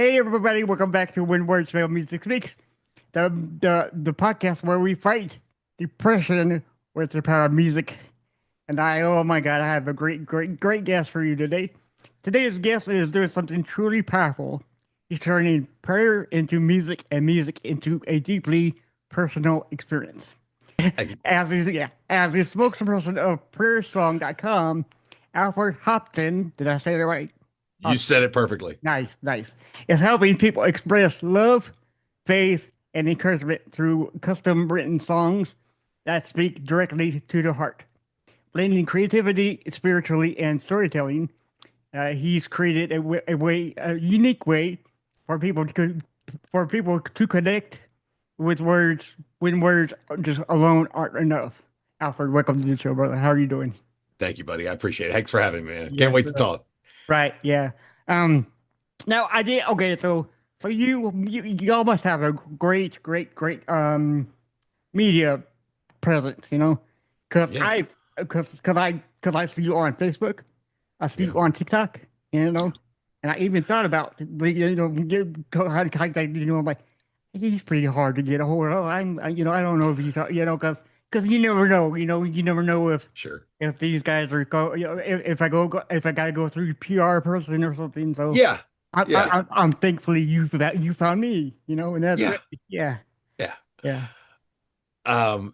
Hey everybody, welcome back to When Words Fail Music Speaks, the podcast where we fight depression with the power of music. And oh my God, I have a great guest for you today. Today's guest is doing something truly powerful. He's turning prayer into music and music into a deeply personal experience. Hey, As the spokesperson of PrayerSong.com, Alfred Hopton, did I say that right? you said it perfectly. Nice, nice. It's helping people express love, faith, and encouragement through custom written songs that speak directly to the heart. Blending creativity, spiritually, and storytelling, he's created a unique way for people to connect with words when words just alone aren't enough. Alfred, welcome to the show, brother. How are you doing? Thank you, buddy. I appreciate it. Thanks for having me, man. Can't Yes, wait to sir. talk. Right, yeah. Um, Now I did okay. So you all must have a great media presence, you know, because Yeah. I because I see you on Facebook, I see Yeah. you on TikTok, you know, and I even thought about I'm like he's pretty hard to get a hold of. I don't know if he's because you never know Sure. if these guys are if if I gotta go through PR person or something. So. Yeah. Yeah. I'm thankfully you found me, and that's Yeah. great. Yeah, Yeah. yeah,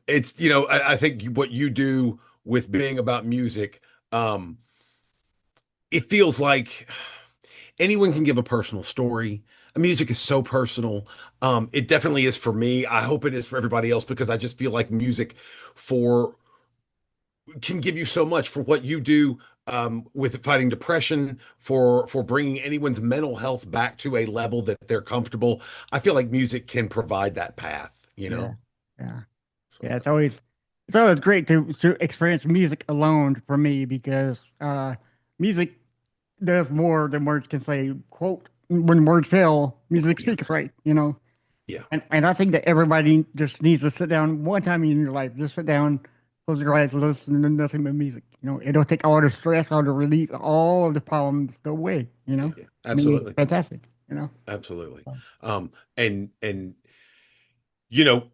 It's, I think what you do with being about music, um, it feels like anyone can give a personal story. Music is so personal. It definitely is for me. I hope it is for everybody else because I just feel like music for can give you so much for what you do with fighting depression, for bringing anyone's mental health back to a level that they're comfortable. I feel like music can provide that path, you yeah, know? yeah, So, yeah. It's always great to experience music alone for me because music does more than words can say. Quote: When words fail, music yeah, speaks. Right. yeah, And I think that everybody just needs to sit down one time in your life. Just sit down, close your eyes, listen to nothing but music. It'll take all the stress, all the relief, all of the problems go away. yeah, I mean, it's absolutely. fantastic. You know. Absolutely. So, And you know,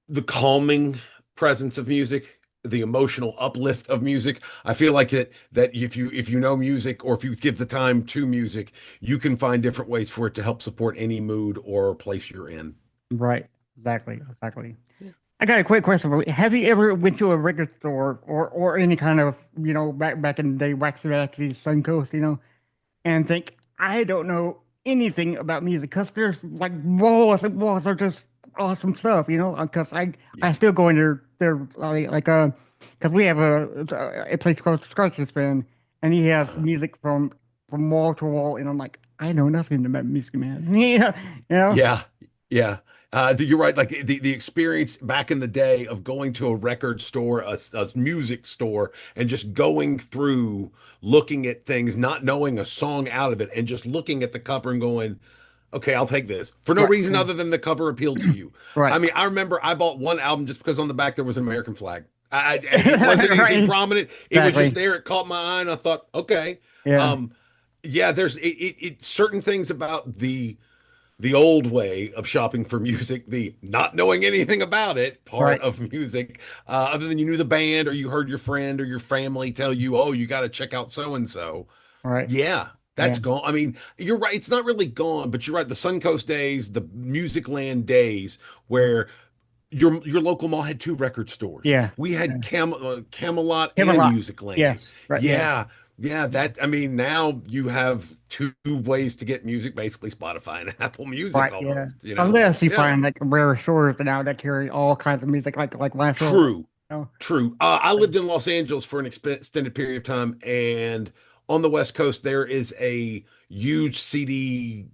the calming presence of music, the emotional uplift of music. I feel like that if you know music or if you give the time to music, you can find different ways for it to help support any mood or place you're in. right. Exactly. Exactly. Yeah. I got a quick question for you. Have you ever went to a record store or any kind of back in the day waxy Suncoast, and think I don't know anything about music because there's like walls and walls of just awesome stuff, because I Yeah. still go in there because we have a place called Scratch Spin, and he has Uh, music from wall to wall, and I'm like I know nothing about music, man. Yeah, you know. yeah. Yeah. You're right. Like the experience back in the day of going to a record store, a music store, and just going through, looking at things, not knowing a song out of it, and just looking at the cover and going, okay, I'll take this for no Right, reason yeah, other than the cover appealed to you. I right, mean, I remember I bought one album just because on the back there was an American flag. And it wasn't anything right, prominent. It was just exactly. there. It caught my eye, and I thought, okay, Yeah, um, yeah. There's certain things about the old way of shopping for music, the not knowing anything about it part right, of music, other than you knew the band or you heard your friend or your family tell you, oh, you got to check out so and so. right, Yeah, yeah, that's gone. I mean, you're right. It's not really gone, but you're right. The Suncoast days, the Music Land days, where your local mall had two record stores. yeah, We had yeah. Camelot and Camelot. Music Land. Yes, right, yeah. Yeah, yeah. That I mean, now you have two ways to get music, basically Spotify and Apple Music, Right, yeah. almost. You know? Unless you Yeah. find like rare stores now that carry all kinds of music, like my store. True. You True. I lived in Los Angeles for an extended period of time, and on the West Coast, there is a huge CD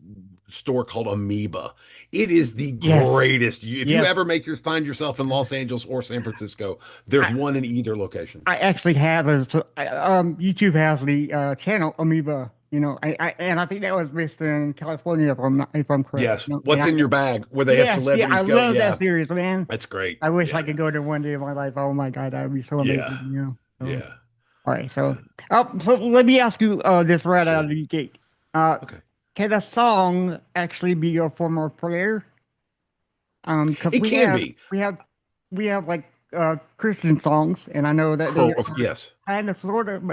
store called Amoeba. It is the Yes, greatest. If you yes. ever find yourself in Los Angeles or San Francisco, there's I one in either location. I actually have YouTube has the channel Amoeba. And I think that was based in California if I'm correct. Yes. And What's in your bag where they have yeah, I celebrities go? love that Yeah, series, man. that's great. I wish I Yeah. could go there one day in my life. Oh my God, that would be so Yeah. amazing. So, Yeah. all right, Yeah. so let me ask you this right out of Sure. the gate. Uh, Okay. can a song actually be a form of prayer? Because It can be. we have like Christian songs, and I know that they are Yes. kind of sort of,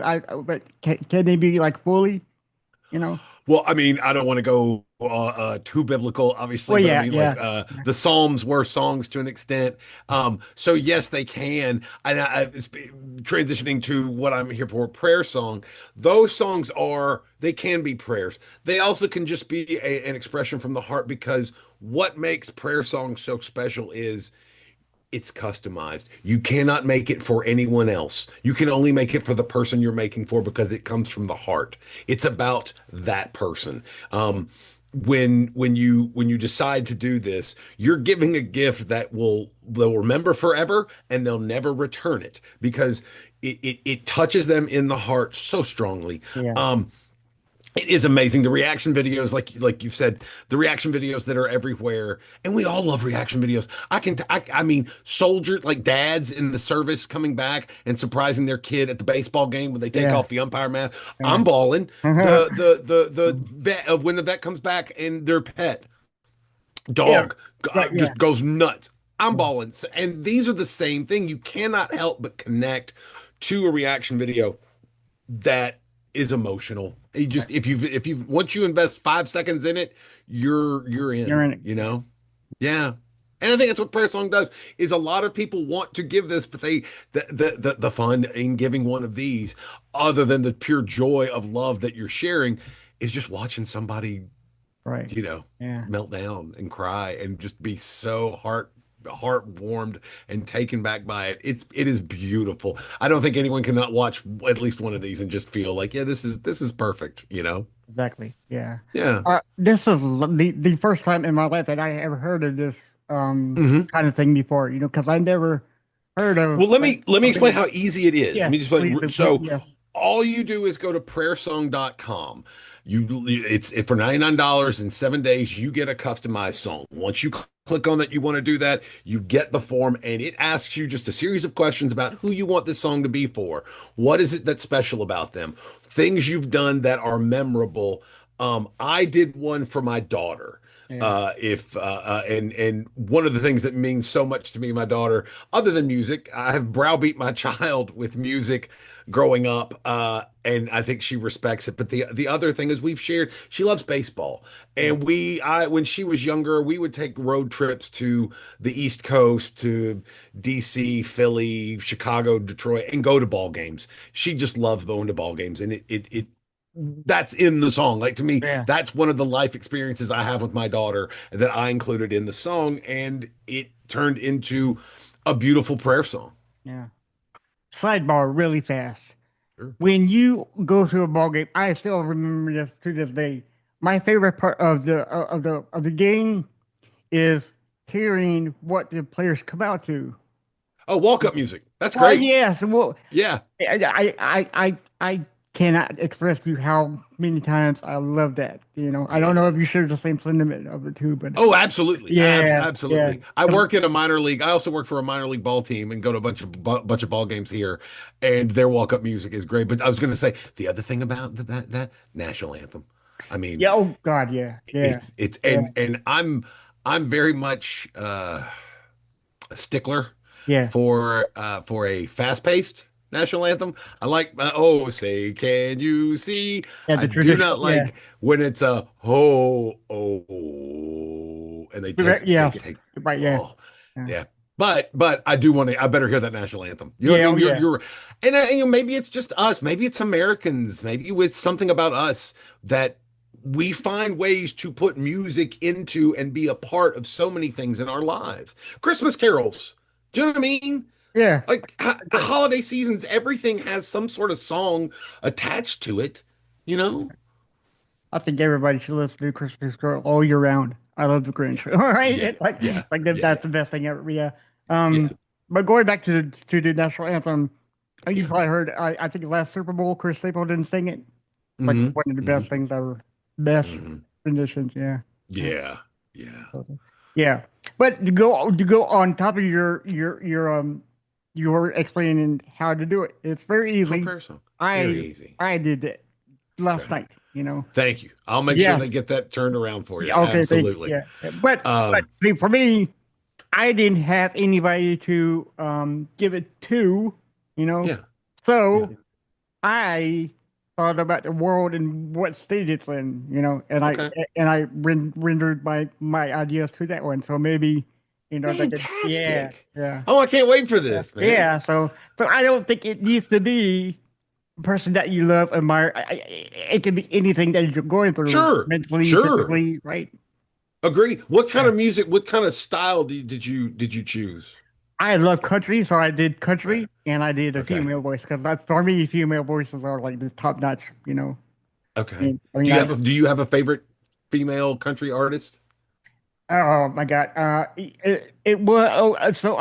but can they be like fully? You know? Well, I mean, I don't want to go too biblical, obviously, Well, but I yeah, mean, like yeah, yeah, the Psalms were songs to an extent. So yes, they can. And it's transitioning to what I'm here for, prayer song. Those songs are they can be prayers. They also can just be an expression from the heart because what makes prayer songs so special is it's customized. You cannot make it for anyone else. You can only make it for the person you're making for because it comes from the heart. It's about that person. When you decide to do this, you're giving a gift that they'll remember forever and they'll never return it because it touches them in the heart so strongly. yeah, Um, it is amazing. The reaction videos, like you've said, the reaction videos that are everywhere, and we all love reaction videos. I mean, soldiers like dads in the service coming back and surprising their kid at the baseball game when they take yeah, off the umpire mask. yeah. I'm balling. Uh-huh. The vet when the vet comes back and their pet Yeah, dog right, yeah, just goes nuts. I'm yeah, balling, and these are the same thing. You cannot help but connect to a reaction video that is emotional. You right. just if you once you invest 5 seconds in it, you're You're in, in it. you know? Yeah. And I think that's what prayer song does is a lot of people want to give this, but the fun in giving one of these, other than the pure joy of love that you're sharing, is just watching somebody, Right. you know, Yeah, melt down and cry and just be so heart warmed and taken back by it. It is beautiful. I don't think anyone cannot watch at least one of these and just feel like, yeah, this is perfect, you know? exactly. Yeah. Yeah. This is the first time in my life that I ever heard of this Hmm. kind of thing before, because I never heard of Well, let like me let me explain something. how easy it is. Let Yes, me just please, explain. please, So yes. all you do is go to prayersong.com. It's for $99 in 7 days, you get a customized song. Once you click on that, you want to do that, you get the form and it asks you just a series of questions about who you want this song to be for. What is it that's special about them? Things you've done that are memorable. I did one for my daughter. Yeah. If and one of the things that means so much to me, my daughter, other than music, I have browbeat my child with music growing up, and I think she respects it. But the other thing is we've shared. She loves baseball, Yeah. and I when she was younger, we would take road trips to the East Coast, to DC, Philly, Chicago, Detroit, and go to ball games. She just loves going to ball games, and it that's in the song. Like to me, Yeah. that's one of the life experiences I have with my daughter that I included in the song, and it turned into a beautiful prayer song. Yeah. Sidebar really fast. Sure. When you go to a ball game, I still remember this to this day. My favorite part of the game is hearing what the players come out to. Oh, walk-up music. That's Well, great. yes. Well, Yeah. I cannot express to you how many times I love that. I don't Yeah. know if you share the same sentiment of the two, but Oh, absolutely. yeah, yeah. Absolutely. I work in a minor league. I also work for a minor league ball team and go to a bunch of ball games here, and their walk-up music is great. But I was going to say the other thing about that national anthem. I mean, Yeah. Oh God. Yeah. Yeah. it's Yeah. and I'm very much a stickler Yeah. for a fast-paced national anthem. I like oh say can you see? Yeah. I The do traditional. not Yeah. like when it's a ho oh and they Correct. Yeah. take Right. Yeah. oh Yeah. yeah. But I do want to. I better hear that national anthem. You know what I Yeah. Oh mean? yeah. And maybe it's just us. Maybe it's Americans. Maybe with something about us that we find ways to put music into and be a part of so many things in our lives. Christmas carols. Do you know what I mean? Yeah. Like holiday seasons, everything has some sort of song attached to it, you know? I think everybody should listen to Christmas Carol all year round. I love the Yeah. Grinch. All right, Yeah. Yeah. that's Yeah. the best thing ever. Yeah. Yeah. But going back to the national anthem, you Yeah. probably heard. I think last Super Bowl, Chris Stapleton sing it. Like Hmm. one of the Hmm. best things ever. Best Hmm. renditions. Yeah. Yeah. Yeah. Yeah. Totally. Yeah. But to go on top of your explaining how to do it. It's very Oh, easy. prayer song. Very I easy. I did it last Okay. night. you know. Thank you. I'll make sure they Yes. get that turned around for you. Yeah, okay, thank you. Absolutely. Yeah. But Um, see, for me, I didn't have anybody to give it to, you know. yeah, yeah. So I thought about the world and what state it's in, you know, Okay. and I rendered my ideas to that one. So maybe, you know, they could, yeah, Fantastic. yeah, Oh, I can't wait for yeah, this, man. yeah. So I don't think it needs to be a person that you love, admire. It can be anything that you're going through, Sure. mentally, Sure. physically, right? Agree. What kind Yeah. of music, what kind of style did you choose? I love country, so I did Okay. country and I did a Okay. female voice because for me, female voices are like the top notch, you know. Okay. I mean, I Do you have a favorite female country artist? oh my God. It was so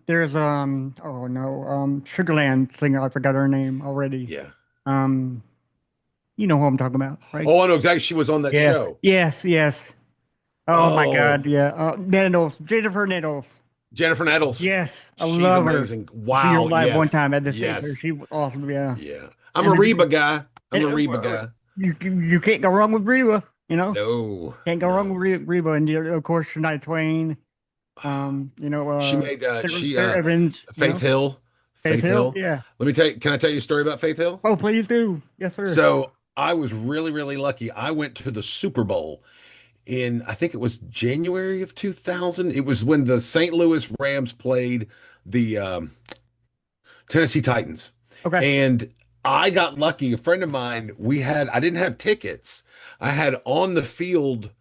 there's oh no Sugarland singer, I forgot her name already. Yeah. Um you know who I'm talking about, right? Oh, I know exactly. She was on that Yeah. show. Yes, yes. Oh my God, Oh, yeah. Nettles, Jennifer Nettles. Jennifer Nettles. Yes, I She's love her. amazing. I see her Wow. live one Yes. time at the station. Yes. She was awesome, yeah. Yeah. I'm a And Reba guy. I'm and, a Reba guy. you can't go wrong with Reba, you know. No, Can't go wrong with no. Reba, and of course Shania Twain. You know, She made Sarah Evans, you Faith know, Hill. Faith Faith Hill, Hill. yeah. Let me tell you, can I tell you a story about Faith Hill? Oh, please do. Yes, sir. So I was really, really lucky. I went to the Super Bowl in, I think it was January of 2000. It was when the St. Louis Rams played the Tennessee Titans. Okay. And I got lucky. A friend of mine, I didn't have tickets. I had on the field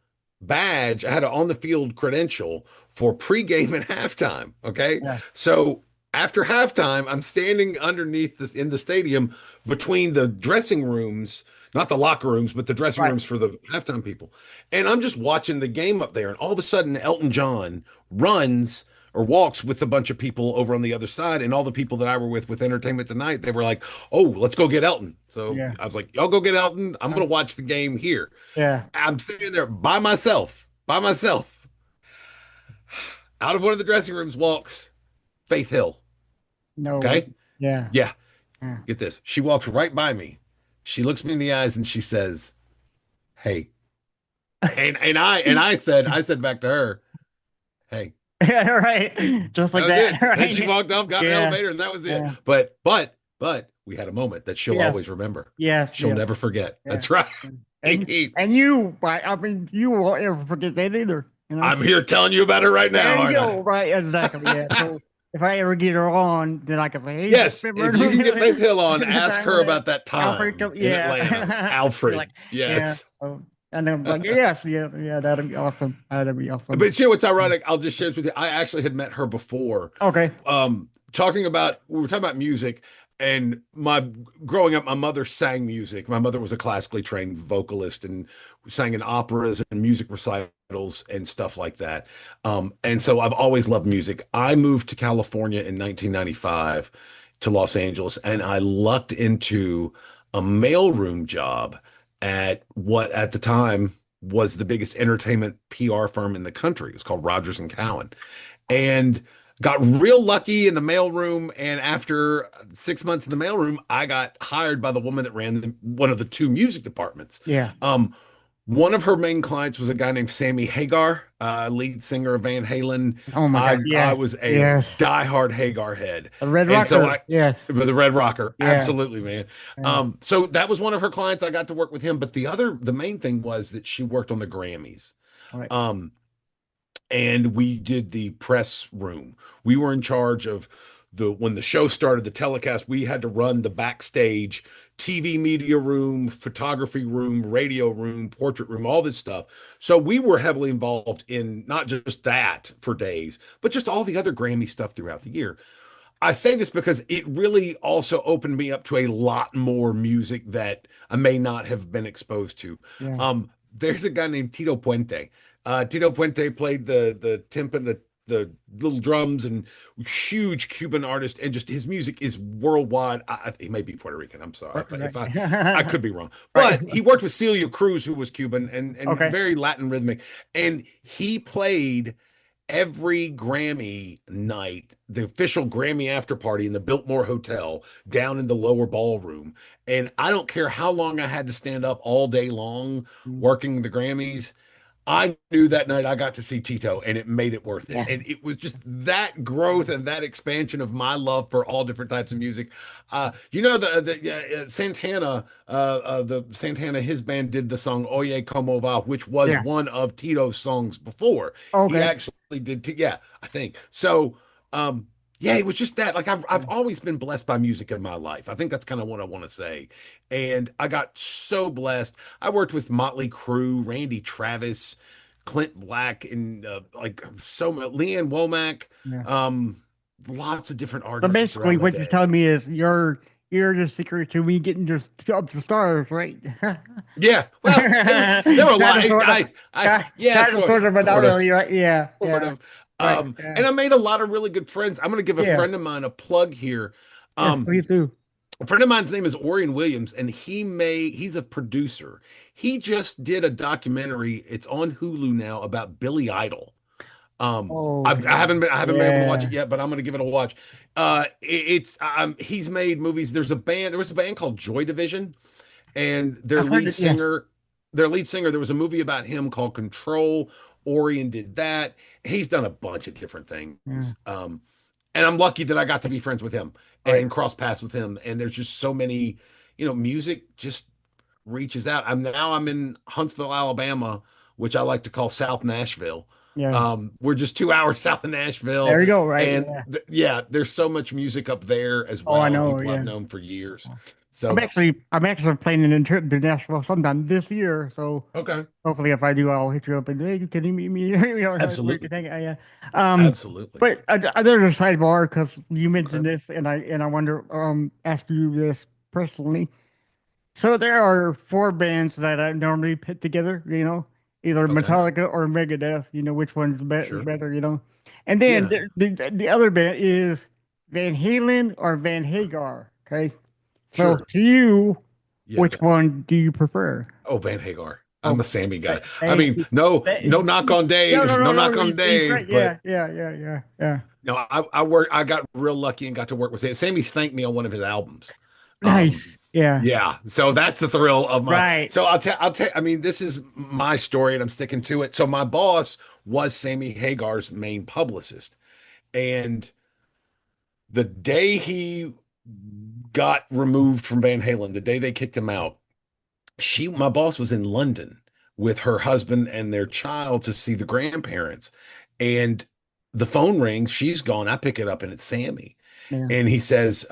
badge. I had an on the field credential for pregame and halftime. Okay. Yeah. So after halftime, I'm standing underneath this in the stadium between the dressing rooms, not the locker rooms, but the dressing Right. rooms for the halftime people. And I'm just watching the game up there. And all of a sudden, Elton John runs or walks with a bunch of people over on the other side. And all the people that I were with Entertainment Tonight, they were like, oh, let's go get Elton. So Yeah. I was like, y'all go get Elton. I'm going to watch the game here. Yeah. I'm sitting there by myself. Out of one of the dressing rooms walks Faith Hill. No way. Okay. Yeah. Yeah. Yeah. Get this. She walks right by me. She looks me in the eyes and she says, hey. And I said back to her, hey. Yeah, right. Just That like was that. it. Then she Right. walked off, got in the Yeah. elevator, and that was it. Yeah. But we had a moment that she'll Yes. always remember. Yes. She'll Yes. never forget. Yeah. That's right. And you, I mean, you won't ever forget that either. You know. I'm here telling you about it right now, There you aren't go. Right. Exactly. Yeah. I? So if I ever get her on, then I can say, "Hey, Yes, if remember you can get Faith Hill on, the ask time her when about that Alfred time come, in Atlanta. yeah." You're Alfred. like, yeah. Yes. And then like, yes, yeah, yeah, that'd be awesome. That'd be awesome. But you know what's ironic? I'll just share this with you. I actually had met her before. Okay. We were talking about music, and my growing up, my mother sang music. My mother was a classically trained vocalist and sang in operas and music recitals and stuff like that. And so I've always loved music. I moved to California in 1995 to Los Angeles, and I lucked into a mailroom job at what at the time was the biggest entertainment PR firm in the country. It was called Rogers and Cowan. And got real lucky in the mailroom. And after 6 months in the mailroom, I got hired by the woman that ran one of the two music departments. Yeah. One of her main clients was a guy named Sammy Hagar, lead singer of Van Halen. Oh my God. I Yes. was a Yes. diehard Hagar head. The Red And so Rocker. Yes. the Red Rocker, Yeah. absolutely, man. Yeah. So that was one of her clients. I got to work with him. But the main thing was that she worked on the Grammys. All right. And we did the press room. We were in charge of when the show started, the telecast, we had to run the backstage TV media room, photography room, radio room, portrait room, all this stuff. So we were heavily involved in not just that for days, but just all the other Grammy stuff throughout the year. I say this because it really also opened me up to a lot more music that I may not have been exposed to. Yeah. There's a guy named Tito Puente. Tito Puente played the timpan, the little drums, and huge Cuban artist, and just his music is worldwide. He may be Puerto Rican. I'm sorry if I could be wrong, Right. but he worked with Celia Cruz, who was Cuban and Okay. very Latin rhythmic, and he played every Grammy night, the official Grammy after party in the Biltmore Hotel down in the lower ballroom. And I don't care how long I had to stand up all day long Mm. working the Grammys. I knew that night I got to see Tito and it made it worth it. Yeah. And it was just that growth and that expansion of my love for all different types of music. The Santana, his band did the song Oye Como Va, which was Yeah. one of Tito's songs before. He Okay. actually did, yeah, I think. So, um, yeah, it was just that. Like I've Yeah. always been blessed by music in my life. I think that's kind of what I want to say. And I got so blessed. I worked with Motley Crue, Randy Travis, Clint Black, and like so much, Leanne Womack, Yeah. um, lots of different So artists basically, throughout my what you're day. telling me is you're the secret to me getting just up the stars, right? Yeah, well, there were a lot. Kind of, sort of, Yeah, kind of, sort of, but not sort of, really, right? Yeah, sort yeah, of. right. Yeah, And I made a lot of really good friends. I'm going to give a yeah. friend of mine a plug here. Yes, Um, please do. a friend of mine's name is Orion Williams, and he's a producer. He just did a documentary. It's on Hulu now about Billy Idol. Okay. I haven't been able to watch it Yeah. yet, but I'm gonna give it a watch. He's made movies. There was a band called Joy Division, and I've heard it. Yeah. their lead singer, there was a movie about him called Control. Orion did that. He's done a bunch of different Yeah. things. And I'm lucky that I got to be friends with him Right. and cross paths with him. And there's just so many, music just reaches out. I'm in Huntsville, Alabama, which I like to call South Nashville. Yeah. We're just 2 hours south of There Nashville, you go. Right. and Yeah. Yeah, there's so much music up there as Oh, I well, and know. people I've Yeah. known for years. I'm So actually, I'm actually planning a trip to Nashville sometime this year. So okay, hopefully, if I do, I'll hit you up and hey, can you meet me? Where you can absolutely, hang out. Yeah. Um, absolutely, but there's a sidebar because you mentioned okay, this, and I wonder ask you this personally. So there are four bands that I normally put together. Either okay, Metallica or Megadeth. Which one's sure, better. And then yeah, the other band is Van Halen or Van Hagar. Okay. So sure, to you, yeah. which one do you prefer? Oh, Van Hagar. I'm a Okay. Sammy guy. I Thank mean, you. Thank- no knock on No, no, Dave, no no, knock no. on He's Dave, right. but Yeah, yeah, yeah, yeah, yeah. no, I got real lucky and got to work with Sammy. Sammy thanked me on one of his albums. Um, Nice. Yeah. yeah, so that's the thrill of my. Right. So I'll tell. I mean, this is my story, and I'm sticking to it. So my boss was Sammy Hagar's main publicist, and the day he got removed from Van Halen, the day they kicked him out, my boss was in London with her husband and their child to see the grandparents, and the phone rings. She's gone. I pick it up, and it's Sammy. Yeah. And he says,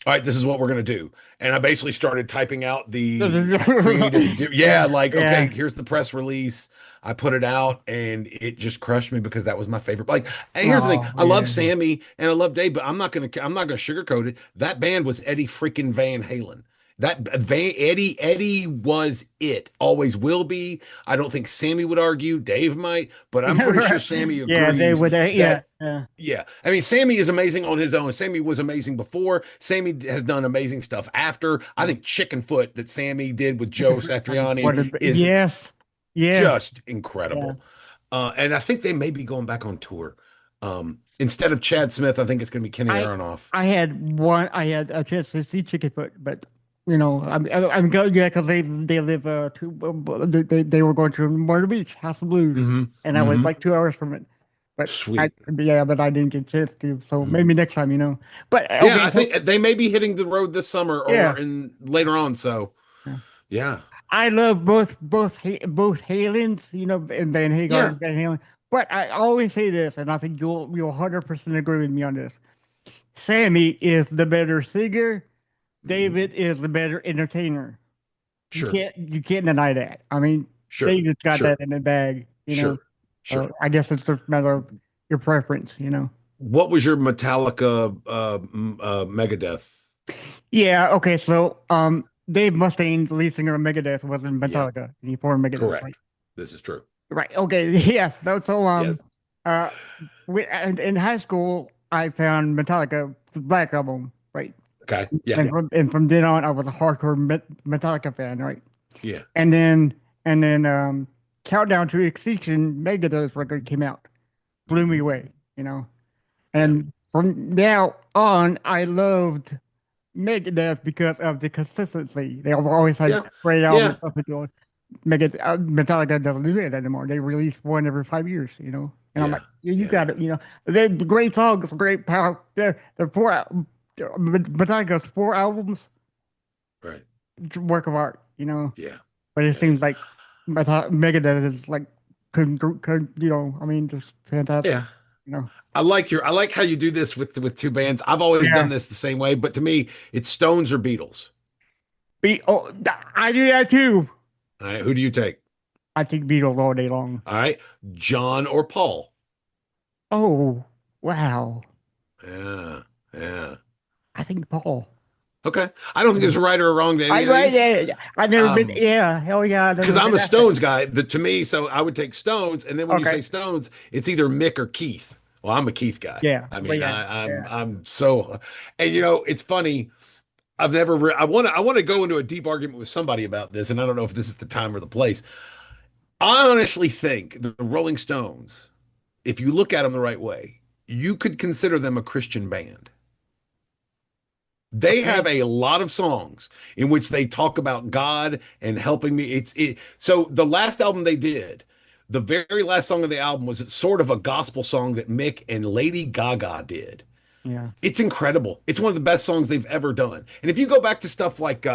all right, this is what we're going to do. And I basically started typing out the yeah, Yeah. like, okay, Yeah. here's the press release. I put it out and it just crushed me because that was my favorite. Like, and here's the thing. Oh, I love yeah. Sammy and I love Dave, but I'm not going to sugarcoat it. That band was Eddie freaking Van Halen. Eddie was it. Always will be. I don't think Sammy would argue. Dave might, but I'm pretty sure Right. Sammy Yeah, they agrees would. Yeah. that Yeah. yeah. I mean, Sammy is amazing on his own. Sammy was amazing before. Sammy has done amazing stuff after. I think Chicken Foot that Sammy did with Joe Satriani is Yes. Yes. just Yeah. incredible. And I think they may be going back on tour. Instead of Chad Smith, I think it's going to be Kenny I Aronoff. I had a chance to see Chickenfoot, but I'm going, yeah, because they live they were going to Myrtle Beach House of Blues, Hmm. and I was Hmm. like 2 hours from it, but Sweet. but I didn't get a chance to, so Mhm. maybe next time. But Yeah, okay, I so think they may be hitting the road this summer yeah, or in later on. So, yeah. yeah. I love both Halens, and Van Hagar Yeah. and Van Halen, but I always say this, and I think you'll 100% agree with me on this. Sammy is the better singer. Mhm. David is the better entertainer. You Sure. can't deny that. I mean, Sure. David's got that Sure. in the bag. Sure. Sure. I guess it's just a matter of your preference. What was your Metallica Megadeth? Yeah, okay, so Dave Mustaine, the lead singer of Megadeth, was in Yeah, Metallica. He formed Megadeth, right? correct. This is true. Right. Okay. Yes. Yes. Uh and in high school I found Metallica the Black Album, right? Okay. Yeah. And from then on I was a hardcore Metallica fan, right? Yeah. And then Countdown to Extinction Megadeth record came out. blew me away, you know. Yeah. And from now on, I loved Megadeth because of the consistency. They have always had Yeah. great albums Yeah. up until Metallica doesn't do it anymore. They release one every 5 years, you know. And I'm like, Yeah. you Yeah. got it, you know. They're great songs, great power. They're Metallica's four albums, Right. work of art, you know. Yeah. But it Yeah. seems like Megadeth is like, could you know, I mean, just fantastic, Yeah. you know. I like how you do this with two bands. I've always done Yeah. this the same way, but to me, it's Stones or Beatles. I do that too. All right. Who do you take? I think Beatles all day long. All right. John or Paul? Oh, wow. Yeah. Yeah. I think Paul. Okay. I don't think Yeah. there's a right or a wrong to any I of right, these. yeah, yeah. I've never been. Um, Yeah, hell yeah, I've because never I'm been a that fan. Stones guy. To me, so I would take Stones, and then when you say Okay. Stones, it's either Mick or Keith. Well, I'm a Keith guy. Yeah, I but mean, yeah, yeah. I'm so, and it's funny. I've never. I want to go into a deep argument with somebody about this, and I don't know if this is the time or the place. I honestly think the Rolling Stones, if you look at them the right way, you could consider them a Christian band. They have Okay. a lot of songs in which they talk about God and helping me. So the last album they did, the very last song of the album was sort of a gospel song that Mick and Lady Gaga did. Yeah, It's incredible. It's one of the best songs they've ever done. And if you go back to stuff like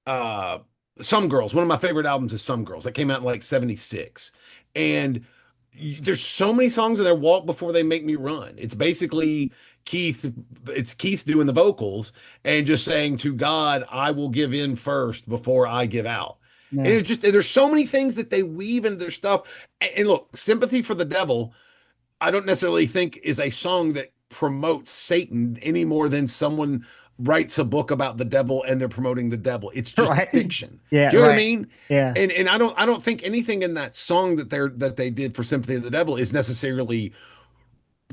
uh Some Girls, one of my favorite albums is Some Girls. That came out in like 76. And there's so many songs in there. Walk Before They Make Me Run. It's basically Keith, it's Keith doing the vocals and just saying to God, I will give in first before I give out. And yeah. it's just there's so many things that they weave into their stuff. And look, Sympathy for the Devil I don't necessarily think is a song that promotes Satan any more than someone writes a book about the devil and they're promoting the devil. It's just Right. fiction. Yeah, Do you know what I right. mean? Yeah. And I don't think anything in that song that they did for Sympathy of the Devil is necessarily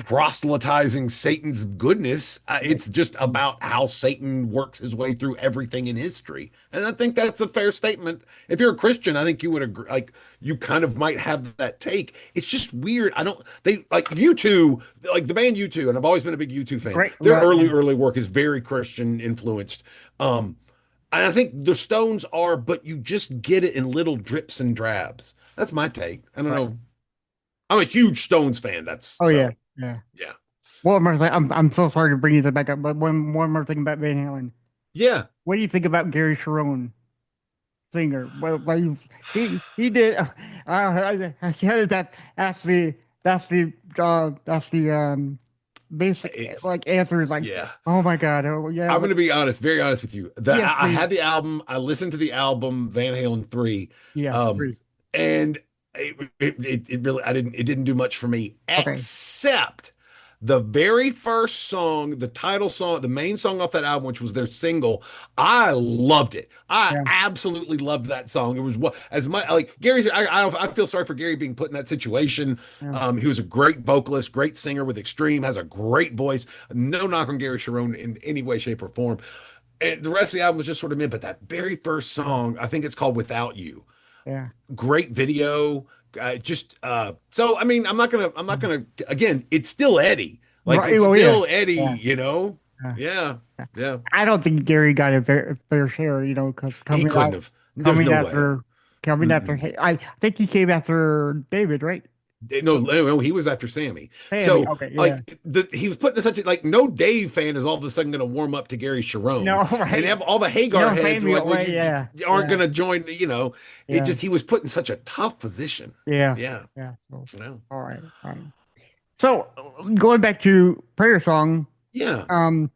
proselytizing Satan's goodness. Yeah. It's just about how Satan works his way through everything in history. And I think that's a fair statement. If you're a Christian, I think you would agree, like you kind of might have that take. It's just weird. I don't, they like U2, like the band U2, and I've always been a big U2 fan. Great. Their Right. Yeah. early work is very Christian influenced. And I think the Stones are, but you just get it in little drips and drabs. That's my take. I don't Right. know. I'm a huge Stones fan. That's Oh yeah. so, Yeah. yeah. One more thing. I'm so sorry to bring you back up, but one more thing about Van Halen. Yeah. What do you think about Gary Sharon, singer? Well, he did. That's the basic It's like answer is like, yeah. oh my God, oh yeah, I'm going to be honest, very honest with you. yes, I please, had the album. I listened to the album Van Halen 3. yeah, Um, please. and it really it didn't do much for me Okay, except the very first song, the title song, the main song off that album, which was their single. I loved it. I yeah, absolutely loved that song. It was what as my like Gary's. I feel sorry for Gary being put in that situation. yeah, He was a great vocalist, great singer with Extreme, has a great voice. No knock on Gary Sharon in any way, shape, or form. And the rest of the album was just sort of mid, but that very first song, I think it's called Without You. yeah. Great video. So I mean, I'm not gonna again, it's still Eddie. Like Right. it's Oh yeah, still Eddie, yeah. Yeah. Yeah, yeah. I don't think Gary got a fair share, you know, because He couldn't have. There's coming no way. after coming after Mm-mm. I think he came after David, right? No, he was after Sammy. Sammy. So Okay, yeah. like he was put in such a like no Dave fan is all of a sudden going to warm up to Gary Sharon, No, and right. all the Hagar No, heads were Sammy. like, well, Right, yeah, you aren't yeah, going to join. It yeah, just he was put in such a tough position. yeah, Yeah, yeah. So, no, all right, all right. So going back to Prayer Song, yeah. um,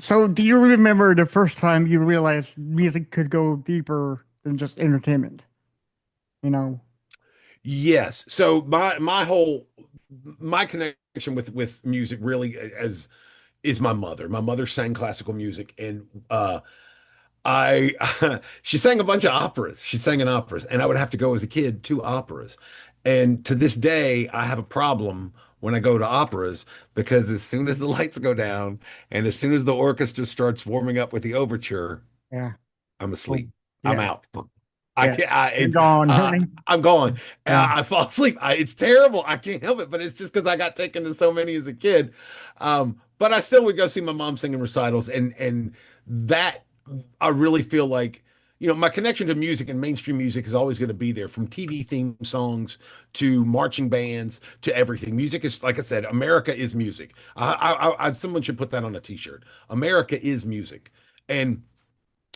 so do you remember the first time you realized music could go deeper than just entertainment? You know? Yes. So my connection with music really as is my mother. My mother sang classical music and I she sang a bunch of operas. She sang in operas and I would have to go as a kid to operas. And to this day I have a problem when I go to operas because as soon as the lights go down and as soon as the orchestra starts warming up with the overture, Yeah. I'm Oh, asleep. I'm yeah. out. I Yeah. can't. I, You're it's gone, honey. I'm gone. Yeah. I fall asleep. It's terrible. I can't help it, but it's just because I got taken to so many as a kid. But I still would go see my mom singing recitals, and that I really feel like my connection to music and mainstream music is always going to be there, from TV theme songs to marching bands to everything. Music is, like I said, America is music. Someone should put that on a t-shirt. America is music, and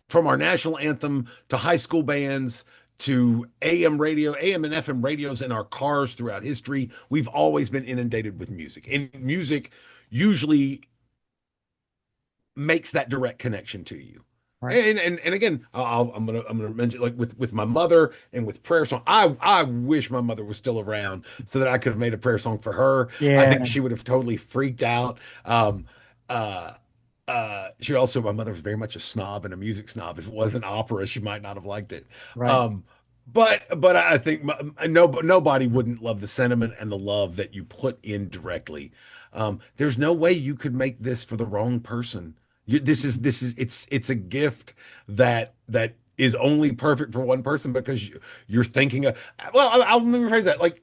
from our national anthem to high school bands to AM radio, AM and FM radios in our cars throughout history, we've always been inundated with music. And music usually makes that direct connection to you. Right. And again, I'm gonna mention, like with my mother and with prayer song. I wish my mother was still around so that I could have made a prayer song for her. I Yeah. think she would have totally freaked out. Uh, she also, my mother was very much a snob and a music snob. If it wasn't opera, she might not have liked it. Right. Um, but I think nobody wouldn't love the sentiment and the love that you put in directly. There's no way you could make this for the wrong person. This is it's a gift that is only perfect for one person because you're thinking of, well, I'll let me rephrase that. Like,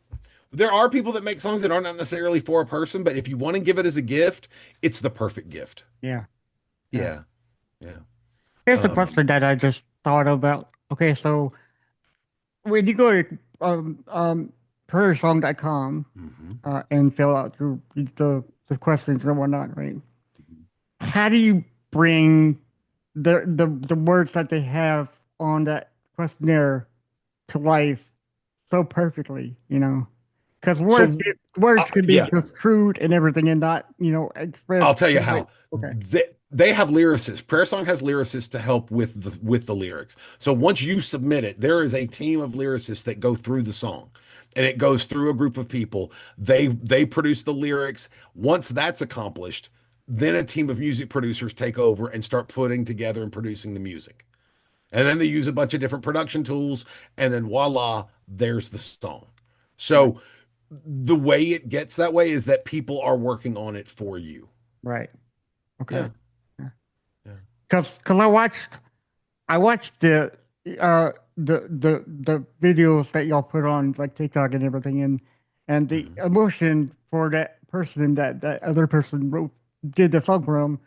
there are people that make songs that are not necessarily for a person, but if you want to give it as a gift, it's the perfect gift. Yeah. Yeah. Yeah. Yeah. Here's a Um, question that I just thought about. Okay, so when you go to prayersong.com mhm. and fill out the questions and whatnot, right? How do you bring the words that they have on that questionnaire to life so perfectly, Because So, words can be yeah, construed and everything and not, expressed I'll tell you the way. how. Okay. They have lyricists. Prayer Song has lyricists to help with the lyrics. So once you submit it, there is a team of lyricists that go through the song, and it goes through a group of people. They produce the lyrics. Once that's accomplished, then a team of music producers take over and start putting together and producing the music. And then they use a bunch of different production tools, and then voila, there's the song. Right. So the way it gets that way is that people are working on it for you. Right. Okay. Yeah. Yeah. Because I watched the videos that y'all put on like TikTok and everything, and the Mhm. emotion for that person that other person did the song from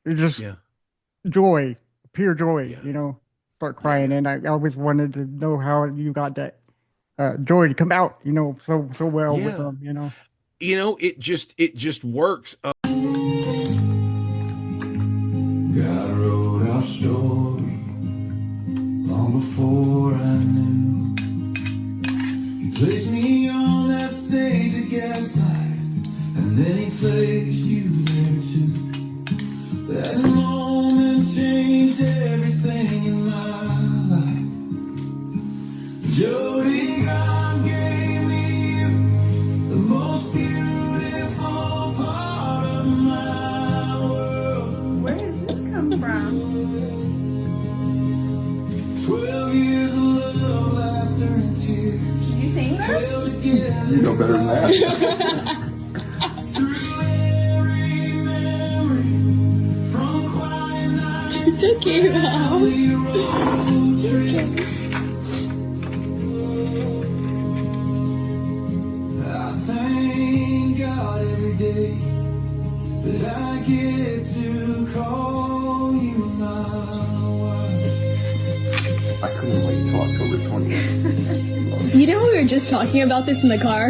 is just Yeah. joy, pure joy. Yeah. Start Yeah. crying, and I always wanted to know how you got that joy to come out, so well with Yeah. them. It just works. God wrote our story long before I knew. He placed me on that stage at Gaslight, and then he placed you there too. That moment changed everything in my life. Jody, God gave me you, the most beautiful part of my world. Where does this come from? 12 years of love, laughter, and tears. Did you sing this? Held together You know better than that. through every memory, from quiet nights It's okay, Mom. we road trips. I thank God every day that I get to call you my wife. I couldn't wait till October 20th. You know, we were just talking about this in the car.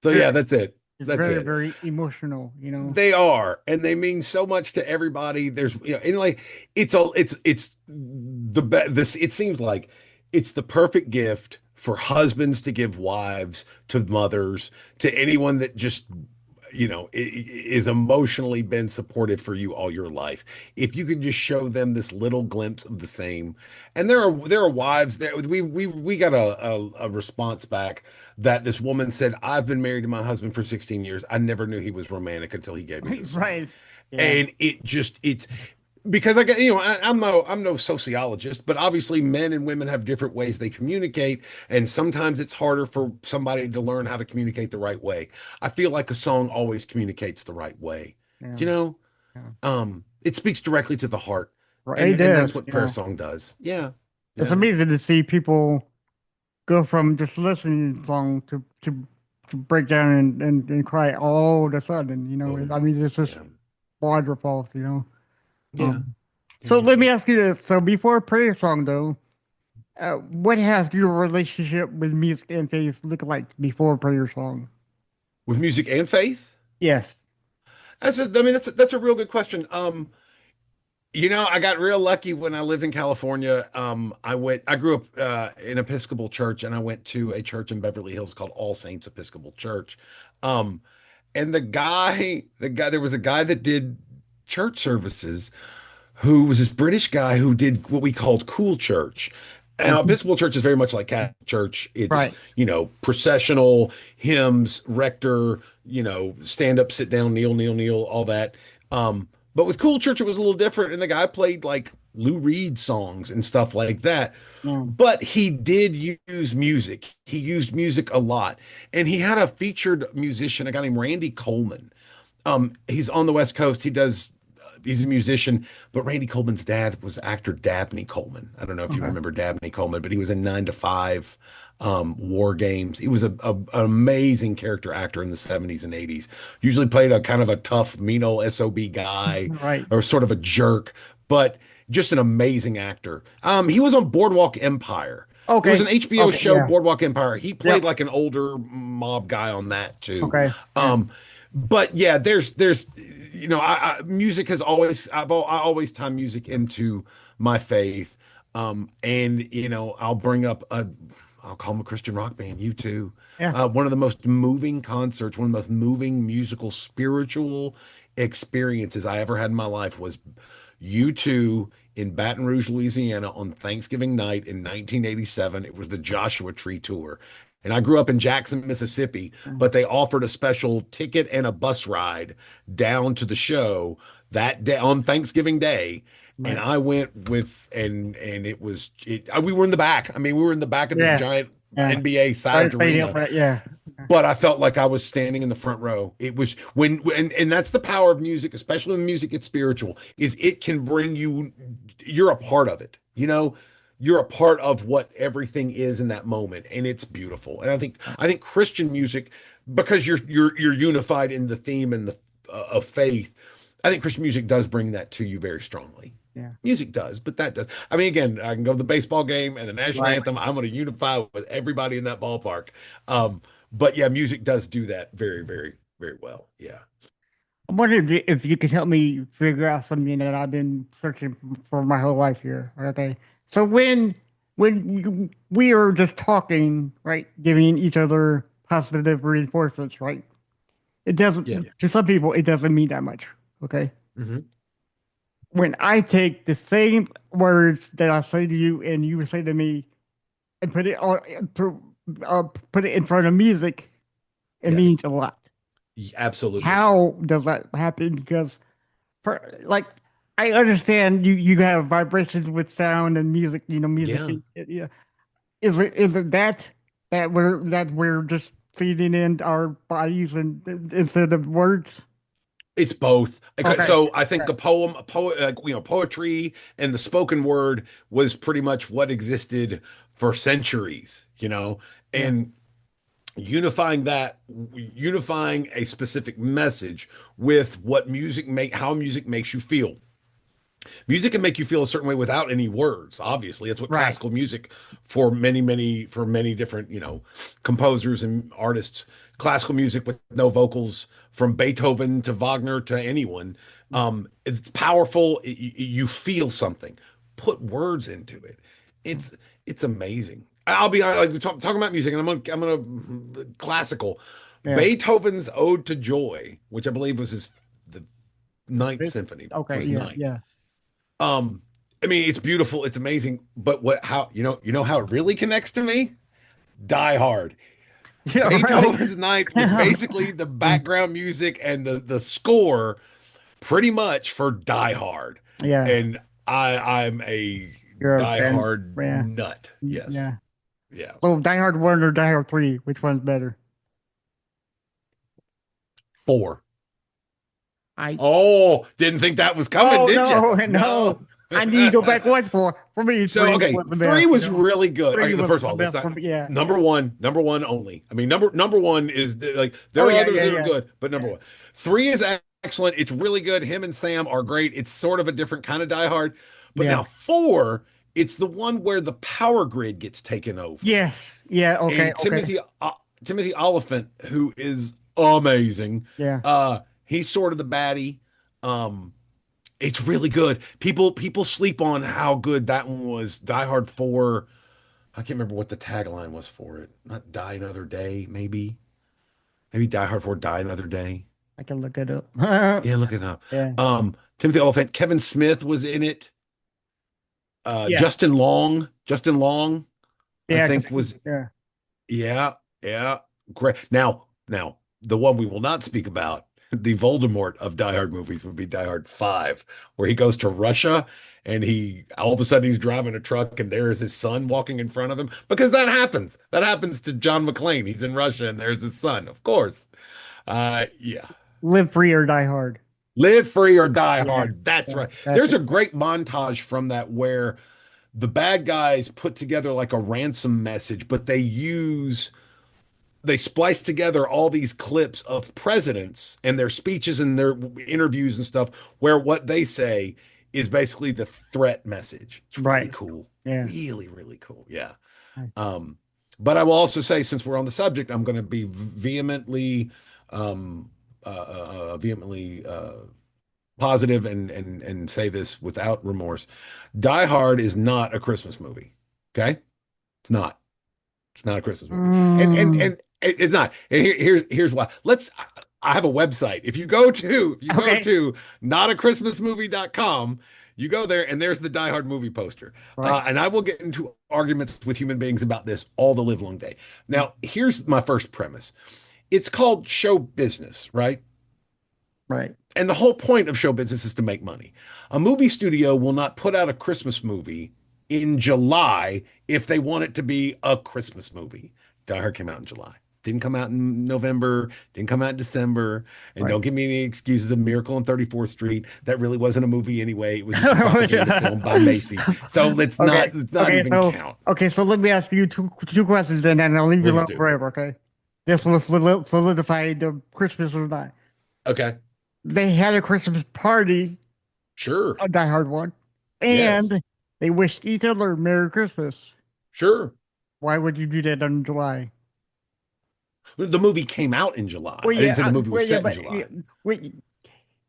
So yeah, that's it. It's That's very it. very emotional. They are, and they mean so much to everybody. There's, and like it's the best. This, it seems like it's the perfect gift for husbands to give wives, to mothers, to anyone that just is emotionally been supportive for you all your life. If you could just show them this little glimpse of the same. And there are wives there. We got a response back that this woman said, I've been married to my husband for 16 years. I never knew he was romantic until he gave me this song. Right. Yeah. And it's because I'm no sociologist, but obviously men and women have different ways they communicate, and sometimes it's harder for somebody to learn how to communicate the right way. I feel like a song always communicates the right way. Yeah. You know? Yeah. It speaks directly to the heart, Right, it and does. that's what prayer Yeah, song does. Yeah, it's yeah, amazing to see people go from just listening to the song to break down and cry all of a sudden. I boom, mean, it's just yeah, waterfalls. yeah, Um, yeah. so let me ask you this: so before a prayer song, though, what has your relationship with music and faith look like before a prayer song? With music and faith, Yes. I mean, that's a real good question. I got real lucky when I lived in California. I grew up in Episcopal church, and I went to a church in Beverly Hills called All Saints Episcopal Church. Um, and there was a guy that did church services who was this British guy who did what we called cool church. Now, Mhm. Episcopal church is very much like Catholic church. It's, Right. processional, hymns, rector, stand up, sit down, kneel, kneel, kneel, all that. But with cool church, it was a little different. And the guy played like Lou Reed songs and stuff like that. Yeah. But he did use music. He used music a lot. And he had a featured musician, a guy named Randy Coleman. He's on the West Coast. He's a musician, but Randy Coleman's dad was actor Dabney Coleman. I don't know if you Okay. remember Dabney Coleman, but he was in 9 to 5, War Games. He was an amazing character actor in the 70s and 80s. Usually played a kind of a tough, mean old SOB guy Right. or sort of a jerk, but just an amazing actor. He was on Boardwalk Empire. It was an Okay. HBO Okay. show, Yeah. Boardwalk Empire. He played Yep. like an older mob guy on that too. Okay. Yeah. But yeah, there's music has always I always tie music into my faith. And I'll call them a Christian rock band, you too. Yeah. One of the most moving concerts, one of the most moving musical, spiritual experiences I ever had in my life was U2 in Baton Rouge, Louisiana on Thanksgiving night in 1987. It was the Joshua Tree Tour. And I grew up in Jackson, Mississippi, but they offered a special ticket and a bus ride down to the show that day on Thanksgiving Day. And Right. I went with, and we were in the back. I mean, we were in the back of this Yeah. giant Yeah. NBA Right. sized Stadium. arena, Right. Yeah. but I felt like I was standing in the front row. It was and that's the power of music, especially when music gets spiritual, is it can bring you're a part of it. You're a part of what everything is in that moment, and it's beautiful. And I think Christian music, because you're unified in the theme and the of faith, I think Christian music does bring that to you very strongly. Yeah. Music does, but that does. I mean, again, I can go to the baseball game and the national Right. anthem. I'm going to unify with everybody in that ballpark. But yeah, music does do that very, very, very well. Yeah. I wonder if you could help me figure out something that I've been searching for my whole life here. Okay. So we are just talking, right, giving each other positive reinforcements, right? It doesn't Yeah. to some people it doesn't mean that much. Okay. Hmm. When I take the same words that I say to you and you say to me and put it in front of music, it Yes. means a lot. Absolutely. How does that happen? Because like I understand you have vibrations with sound and music. Music. Yeah. Yeah. Is it that we're just feeding in our bodies and instead of words? It's both. Okay, Okay. so I think Okay. the poetry and the spoken word was pretty much what existed for centuries, Yeah. and unifying a specific message with how music makes you feel. Music can make you feel a certain way without any words. Obviously, that's what Right. classical music for many different, composers and artists. Classical music with no vocals, from Beethoven to Wagner to anyone. It's powerful. You feel something. Put words into it. It's amazing. I'll be honest, like talking about music, and I'm gonna classical. Yeah. Beethoven's Ode to Joy, which I believe was the Ninth It's, Symphony, okay. was Yeah. ninth. Yeah. Um, I mean, it's beautiful, it's amazing, but how it really connects to me? Die Hard. Yeah. Right. Beethoven's Ninth was basically the background music and the score pretty much for Die Hard. Yeah. And I'm a You're a Die fan. Hard Yeah. nut. Yes. Yeah. Yeah. So Die Hard 1 or Die Hard 3, which one's better? 4. I Oh, didn't think that was coming, oh did you? no, no. I need to go back once for me. So Three okay, was the three best. was really good. Three Okay, was first of the all, let's best not for me. Yeah. number one only. I mean, number one is like there Oh are yeah, others yeah, that are yeah. good, but number Yeah. one. Three is excellent. It's really good. Him and Sam are great. It's sort of a different kind of Die Hard. But Yeah. now four, it's the one where the power grid gets taken over. Yes. Yeah. Okay. And Okay. Timothy Oliphant, who is amazing, Yeah. he's sort of the baddie. Um, it's really good. People sleep on how good that one was. Die Hard 4. I can't remember what the tagline was for it. Not Die Another Day, maybe. Maybe Die Hard 4 Die Another Day. I can look it up. Yeah, look it up. Yeah. Timothy Oliphant, Kevin Smith was in it. Yeah. Justin Long, I Yeah. think was Yeah. yeah, yeah. Great. Now, the one we will not speak about, the Voldemort of Die Hard movies would be Die Hard 5, where he goes to Russia and he all of a sudden he's driving a truck and there is his son walking in front of him because that happens. That happens to John McClane. He's in Russia and there's his son, of course. Yeah. Live free or die hard. Live free or die Yeah. hard. That's Yeah. right. That's There's it. a great montage from that where the bad guys put together like a ransom message, but they splice together all these clips of presidents and their speeches and their interviews and stuff where what they say is basically the threat message. It's really Right. cool. Yeah. Really, really cool. Yeah. Um, but I will also say, since we're on the subject, I'm going to be vehemently positive and say this without remorse. Die Hard is not a Christmas movie. Okay, it's not. It's not a Christmas movie, Mm. and it's not. And here's why. I have a website. If you go Okay. to notachristmasmovie.com, you go there and there's the Die Hard movie poster. Right. And I will get into arguments with human beings about this all the live long day. Now, here's my first premise. It's called show business, right? Right. And the whole point of show business is to make money. A movie studio will not put out a Christmas movie in July if they want it to be a Christmas movie. Die Hard came out in July. Didn't come out in November, didn't come out in December. And Right. don't give me any excuses of Miracle on 34th Street. That really wasn't a movie anyway. It was just a propaganda film by Macy's. So let's Okay. not Okay. even So count. okay. So let me ask you two questions then, and I'll leave you Please alone do. forever. Okay. This will solidify the Christmas or not. Okay. They had a Christmas party, Sure. a Die Hard one, Yes. and they wished each other Merry Christmas. Sure. Why would you do that in July? The movie came out in July. Well, I didn't say the yeah, movie was well, yeah, set in but July.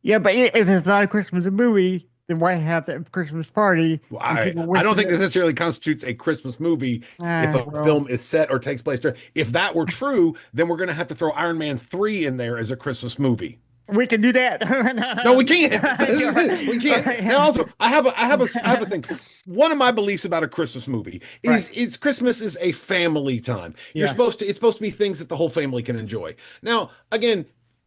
yeah, but if it's not a Christmas movie, then why have the Christmas party? Well, and I, people I don't wishing think it- this necessarily constitutes a Christmas movie if a well, film is set or takes place during. If that were true, then we're going to have to throw Iron Man 3 in there as a Christmas movie. we can do that. No, we can't. We can't. Right. Now, also, I have a thing. One of my beliefs about a Christmas movie is it's Christmas is a family time. Yeah. It's supposed to be things that the whole family can enjoy. Now, again,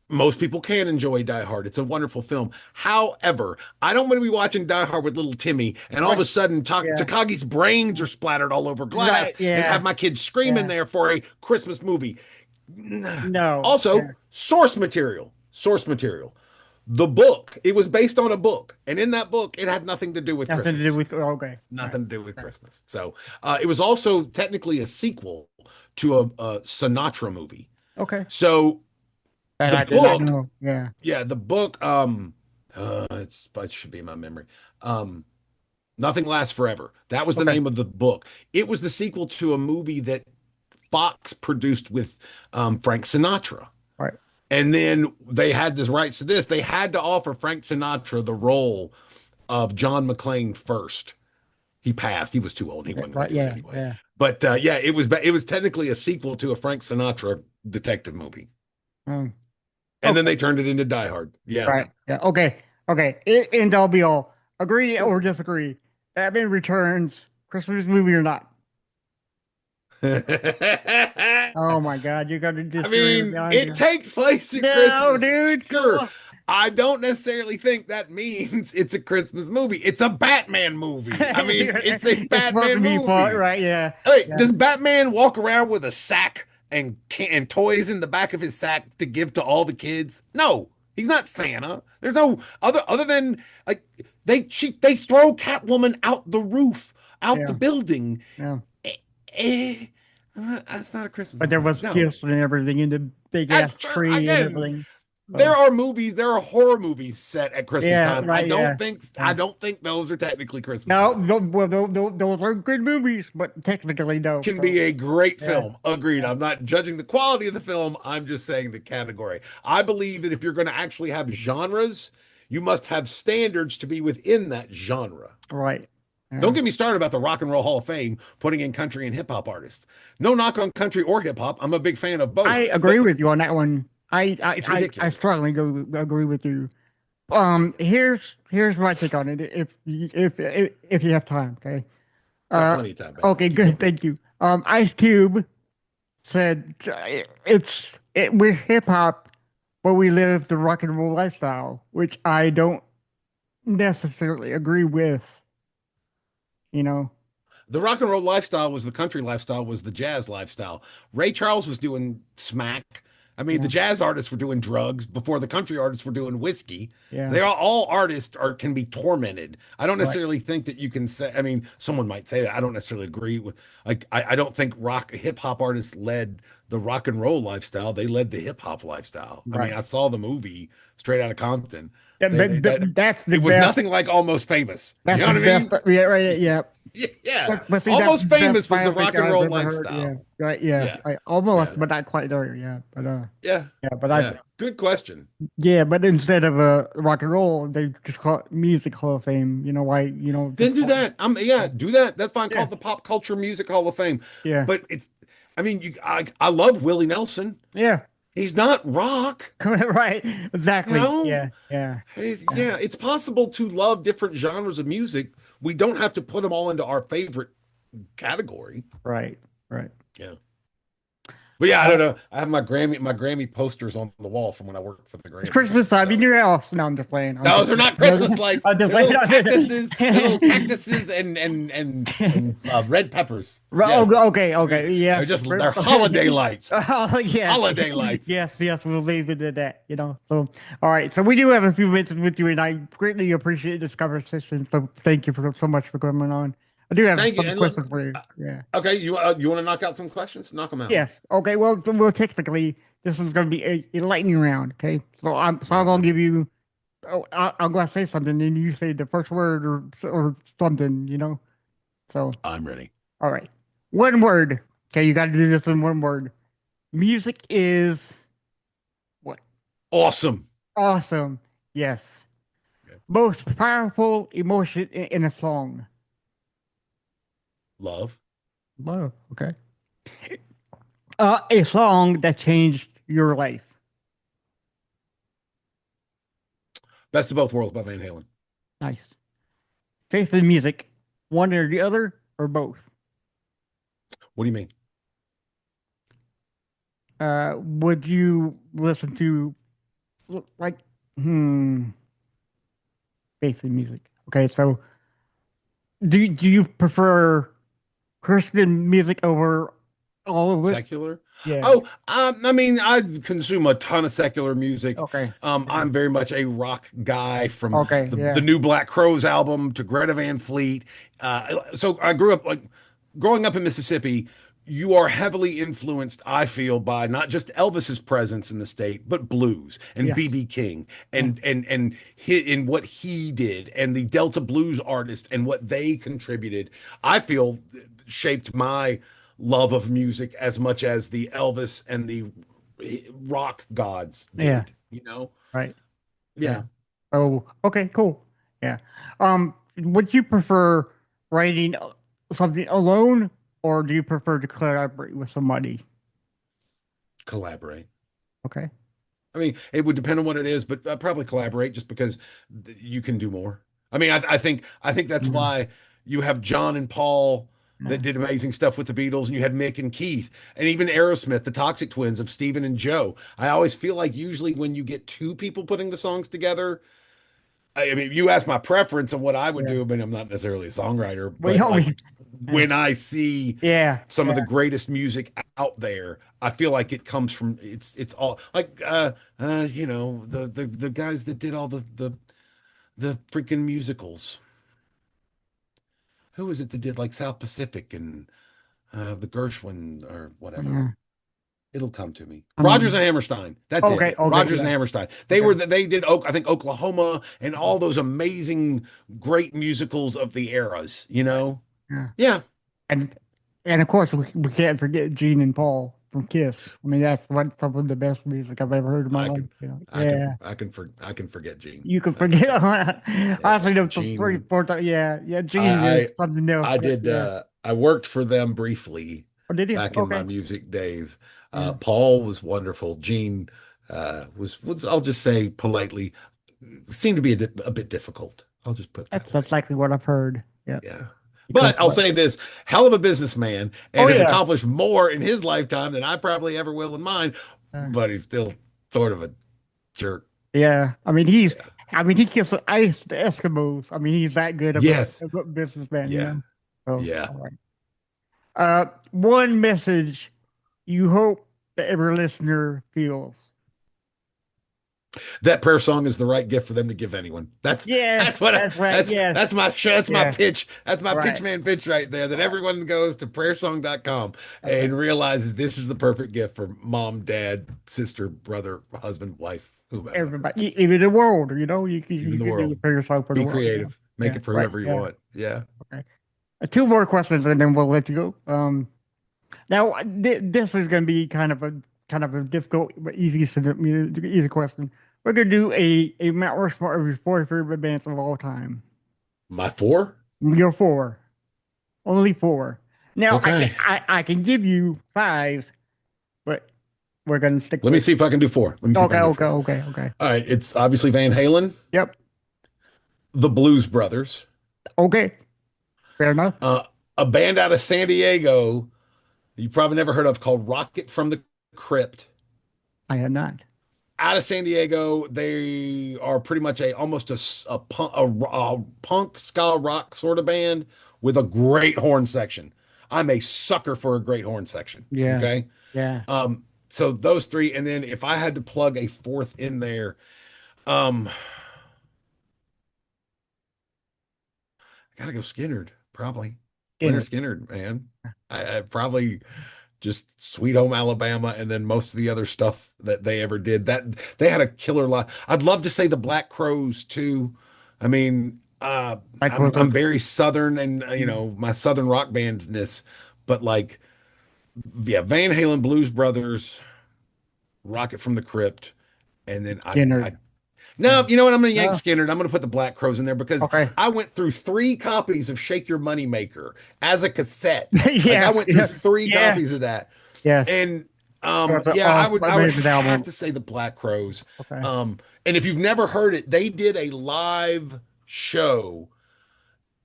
most people can enjoy Die Hard. It's a wonderful film. However, I don't want to be watching Die Hard with little Timmy and all of a sudden Yeah. Takagi's brains are splattered all over glass Right, yeah. and have my kids screaming Yeah. there for a Christmas movie. No. Also, Yeah. source material. The book, it was based on a book. And in that book, it had nothing to do with Nothing Christmas. to do with okay. Nothing to do with Christmas. So it was also technically a sequel to a Sinatra movie. Okay. So That the I did not book- know. Yeah. yeah, the book, it should be in my memory. Nothing Lasts Forever. That was the Okay. name of the book. It was the sequel to a movie that Fox produced with Frank Sinatra. Right. And then they had this rights to this. They had to offer Frank Sinatra the role of John McClane first. He passed. He was too old. He wasn't going Right. to do it Yeah. anyway. Yeah. But yeah, it was technically a sequel to a Frank Sinatra detective movie. Mm. And then they turned it into Die Hard. Yeah. Right. Yeah. Okay. Okay. End all be all. Agree or disagree? Batman Returns, Christmas movie or not? Oh my God, you're gonna I disagree with mean, me. it takes place at No, Christmas. dude. Sure. I don't necessarily think that means it's a Christmas movie. It's a Batman movie. I mean, it's a supposed Batman to be movie. fun, right? Yeah. Hey, Yeah. does Batman walk around with a sack and toys in the back of his sack to give to all the kids? No, He's not Santa. There's no other than like they throw Catwoman out the roof, out the Yeah, building. yeah. Eh, eh, that's not a Christmas But there movie. was No. gifts and everything in the big And ass sure, tree and again, everything. there So are movies, there are horror movies set at Christmas yeah, time. right, yeah, I yeah. don't think those are technically Christmas No, movies. well, those are good movies, but technically no. Can So be a great yeah, film. Agreed. yeah, I'm not judging the quality of the film. I'm just saying the category. I believe that if you're going to actually have genres, you must have standards to be within that genre. right. Don't Yeah. get me started about the Rock and Roll Hall of Fame putting in country and hip hop artists. No knock on country or hip hop. I'm a big fan of I both, agree but with you on that one. it's I ridiculous. strongly agree with you. Here's my take on it. If you have time, okay. Got Uh, plenty of time, babe. okay, Keep going. good, thank you. Ice Cube said we're hip hop, but we live the rock and roll lifestyle, which I don't necessarily agree with. You know, The rock and roll lifestyle was the country lifestyle, was the jazz lifestyle. Ray Charles was doing smack. I mean, the yeah, jazz artists were doing drugs before the country artists were doing whiskey. yeah, They are all artists are can be tormented. I don't right, necessarily think that you can say, I mean, someone might say that. I don't necessarily agree with I don't think rock hip hop artists led the rock and roll lifestyle. They led the hip hop lifestyle. I mean, right. I saw the movie Straight Outta Compton. Yeah, That that's the it was best. nothing like Almost Famous. You That's know the what I mean? best. Yeah, right. Yeah. Yeah. But see, that's the Almost best Famous was the biopic rock and I've roll ever heard. Yeah, lifestyle. right. Yeah, Yeah. I almost, Yeah. but not quite there. Yeah, but Yeah. yeah, but I, Yeah. Good question. yeah, but instead of rock and roll, they just call it music hall of fame. You know why? Then Just do that. Yeah, do that. That's fine. Call yeah, it the Pop Culture Music Hall of Fame. yeah, But it's I mean, I love Willie Nelson. yeah. He's not rock, Right. you Exactly. know? Yeah, yeah, yeah. Yeah, it's possible to love different genres of music. We don't have to put them all into our favorite category. Right, right. Yeah. But yeah, I Uh, don't know. I have my Grammy posters on the wall from when I worked for the it's Grammys. Christmas time in So your house. No, I'm just playing. I'm those just are not playing. Christmas lights. I'm just They're little playing. cactuses. They're little cactuses and red peppers. Yes, Okay, okay, yes. they're holiday lights. Oh, yes. Holiday lights. Yes, yes, we'll leave it at that. So, all right. So we do have a few minutes with you, and I greatly appreciate this conversation. So thank you so much for coming on. I do have Thank you. some And look, questions for you. Yeah. okay, you want to knock out some questions? Knock them out. Yes. Okay. Well, technically, this is going to be a lightning round. Okay. So I'm going to give you. Oh, I'm going to say something, and you say the first word or something. So, I'm ready. all right. One word. Okay, you got to do this in one word. Music is what? Awesome. Awesome. Yes. Okay. Most powerful emotion in a song. Love. Love. Okay. A song that changed your life. Best of Both Worlds by Van Halen. Nice. Faith in music. One or the other or both. What do you mean? Would you listen to like faith in music? Okay, so do you prefer Christian music over all of it? Secular? Yeah. Oh, I mean, I consume a ton of secular music. Okay. I'm very much a rock guy from Okay. the, Yeah. the new Black Crowes album to Greta Van Fleet. So I grew up growing up in Mississippi. You are heavily influenced, I feel, by not just Elvis's presence in the state, but blues and Yeah. B.B. King and in what he did and the Delta blues artists and what they contributed. I feel shaped my love of music as much as the Elvis and the rock gods did. Yeah. You know? Right. Yeah. Oh, okay, cool. Yeah. Would you prefer writing something alone, or do you prefer to collaborate with somebody? Collaborate. Okay. I mean, it would depend on what it is, but probably collaborate just because you can do more. I mean, I think that's Mhm. why you have John and Paul Yeah. that did amazing stuff with the Beatles, and you had Mick and Keith, and even Aerosmith, the Toxic Twins of Steven and Joe. I always feel like usually when you get two people putting the songs together, I mean, you ask my preference on what I would Yeah. do, but I'm not necessarily a songwriter, Well, but like when I see Yeah. some of the greatest music out there, I feel like it comes from it's all like the guys that did all the freaking musicals. Who was it that did like South Pacific and the Gershwin or whatever? Yeah. It'll come to me. I Rogers mean, and Hammerstein. That's it. okay. Okay. Rogers and Yeah. Hammerstein. Okay. They did I think Oklahoma and all those amazing great musicals of the eras, you Right. know? Yeah. Yeah. And and of course we can't forget Gene and Paul from Kiss. I mean that's what some of the best music I've ever heard in my I life. can You know? Yeah. I can forget Gene. You can I can forget. forget. Yes. Honestly, the three, Gene. 4 times. Yeah. Yeah. Gene is I something else. I But did yeah. I worked for them briefly Oh, did you? back in my Okay. music days. Yeah. Paul was wonderful. Gene was I'll just say politely seemed to be a bit difficult. I'll just put it that way. That's likely what I've heard. Yeah. Yeah. Because But I'll say this, hell of a businessman oh and has yeah. accomplished more in his lifetime than I probably ever will in mine, Uh, but he's still sort of a jerk. yeah. Yeah. I mean he gives ice to Eskimos. I mean he's that good Yes. of a businessman, you Yeah. know. So Yeah. all right. One message you hope that every listener feels. That prayer song is the right gift for them to give anyone. Yes, That's what that's right. Yes. that's my Yeah. pitch. That's my All pitch right. man pitch right there. That All right. everyone goes to prayersong.com Okay. and realizes this is the perfect gift for mom, dad, sister, brother, husband, wife, whomever. Everybody, even the world, you know, Even you the can do world. it for yourself for the Be world. You know? creative. Make Yeah. it for Right. whoever you Yeah. want. Yeah. Okay. Two more questions and then we'll let you go. Now this is going to be kind of a difficult but easy question. We're going to do a Mount Rushmore of your four favorite bands of all time. My four? Your four, only four. Now Okay. I can give you five, but we're going to stick Let me with. see if I can do four. Let me see if I Okay. can do four. Okay. All right. It's obviously Van Halen, Yep. the Blues Brothers, Okay. Fair enough. a band out of San Diego you probably never heard of called Rocket from the Crypt. I had not. Out of San Diego, they are pretty much a punk ska rock sort of band with a great horn section. I'm a sucker for a great horn section. Yeah. Okay. Yeah. So those three, and then if I had to plug a fourth in there, I gotta go Skinnerd, probably. Leonard Dinner. Skinnerd, man. I probably just Sweet Home Alabama, and then most of the other stuff that they ever did. That they had a killer lot. I'd love to say the Black Crows too. I mean, Like was I'm very Southern, and a my Southern rock bandness, but like, yeah, Van Halen, Blues Brothers, Rocket from the Crypt, and then dinner. I no, you know what? I'm going to yank No. Skinner. I'm going to put the Black Crows in there because Okay. I went through 3 copies of Shake Your Moneymaker as a cassette. Like Yeah. I went through Yeah. 3 copies of that. Yes. And That's an yeah, awesome, I would amazing have album. to say the Black Crows. Okay. And if you've never heard it, they did a live show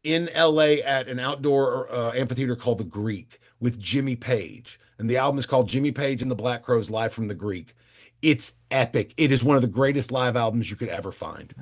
in LA at an outdoor amphitheater called the Greek with Jimmy Page. And the album is called Jimmy Page and the Black Crows Live from the Greek. It's epic. It is one of the greatest live albums you could ever find.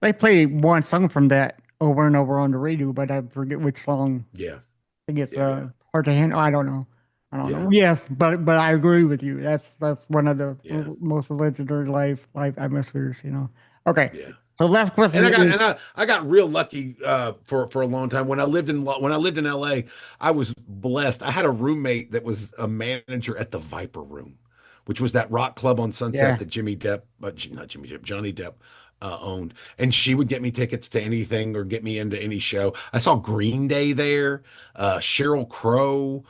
They play one song from that over and over on the radio, but I forget which song. Yeah. I think it's Yeah. hard to handle. I don't know. I don't Yeah. know. Yes, but I agree with you. That's one of the Yeah. most legendary live atmospheres. You know. Okay. Yeah. So last question And is I got real lucky for a long time when I lived in LA. I was blessed. I had a roommate that was a manager at the Viper Room, which was that rock club on Sunset Yeah. that not Jimmy Depp, Johnny Depp owned. And she would get me tickets to anything or get me into any show. I saw Green Day there, Sheryl Crow,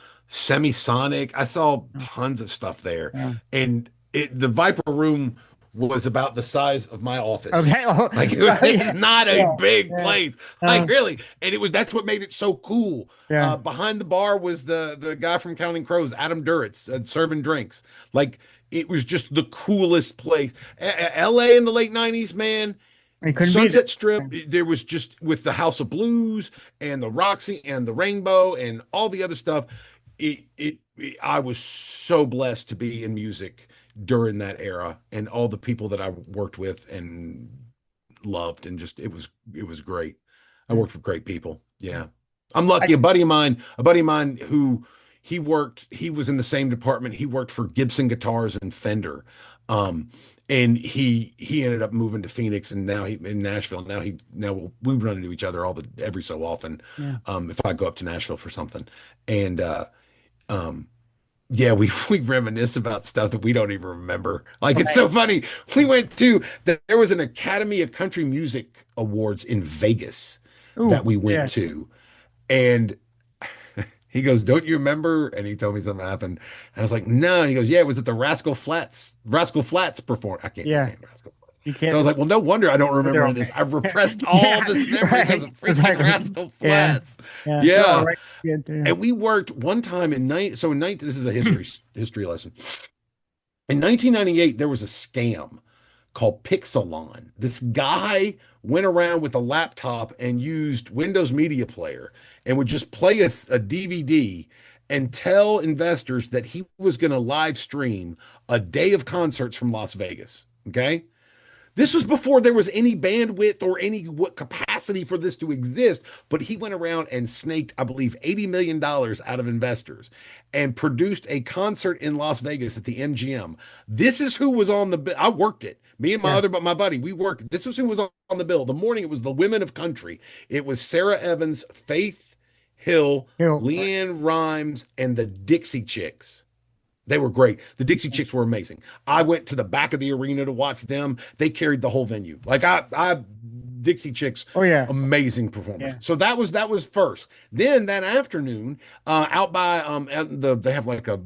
Semisonic. I saw tons of stuff there. Yeah. And the Viper Room was about the size of my office. okay. Oh, Like it was not a Yeah, big yeah. place. Uh, Like really. And that's what made it so cool. Yeah. Behind the bar was the guy from Counting Crows, Adam Duritz, serving drinks. Like it was just the coolest place. LA in the late 90s, man. It couldn't be Sunset Strip, there was just with the House of Blues and the Roxy and the Rainbow and all the other stuff. I was so blessed to be in music during that era and all the people that I worked with and loved and just it was great. I worked with great people. Yeah. I'm lucky. A buddy of mine who he was in the same department. He worked for Gibson Guitars and Fender. Um, and he ended up moving to Phoenix and now he in Nashville. We run into each other every so often. Yeah. If I go up to Nashville for something. And um yeah, we reminisce about stuff that we don't even remember. Like it's Right. so funny. There was an Academy of Country Music Awards in Vegas that Ooh, we went yeah. to. And he goes, "Don't you remember?" And he told me something happened. And I was like, "No." And he goes, "Yeah, it was at the Rascal Flats perform." I can't Yeah. stand Rascal Flats. You So I can't. was like, "Well, no wonder I don't remember They're any of this. okay. I've repressed all Yeah. this memory because Right. of freaking Exactly. Rascal Yeah. Flats." Yeah. They're all Yeah. right. Good too. And we worked one time in night. So in night, this is a history lesson. In 1998, there was a scam called Pixelon. This guy went around with a laptop and used Windows Media Player and would just play a DVD and tell investors that he was going to live stream a day of concerts from Las Vegas. Okay. This was before there was any bandwidth or any what capacity for this to exist, but he went around and snaked, I believe, $80 million out of investors and produced a concert in Las Vegas at the MGM. This is who was on the bill. I worked it. Me and Yeah. my buddy, we worked it. This was who was on the bill. The morning it was the Women of Country. It was Sarah Evans, Faith Hill, Hill. Leanne Rhymes, and the Dixie Chicks. They were great. The Dixie Chicks were amazing. I went to the back of the arena to watch them. They carried the whole venue. Dixie Chicks, Oh yeah. amazing performers. Yeah. So that was first. Then that afternoon, out by they have like a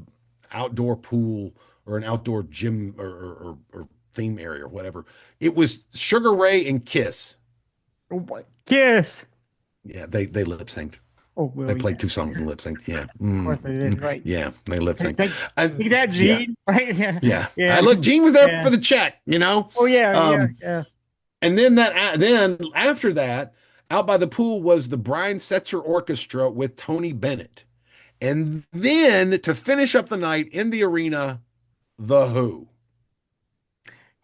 outdoor pool or an outdoor gym or theme area or whatever. It was Sugar Ray and Kiss. Oh, boy. Kiss. Yeah, they lip synced. Oh well. They played Yeah. two songs and lip synced. Yeah. Of course they did. Right. Yeah, they lip synced. Take, And take that, yeah. Gene. Right. Yeah. Yeah. Yeah. Look, Gene was there Yeah. for the check, you know? Oh yeah. Yeah. Um, Yeah. and then after that, out by the pool was the Brian Setzer Orchestra with Tony Bennett. And then to finish up the night in the arena, The Who.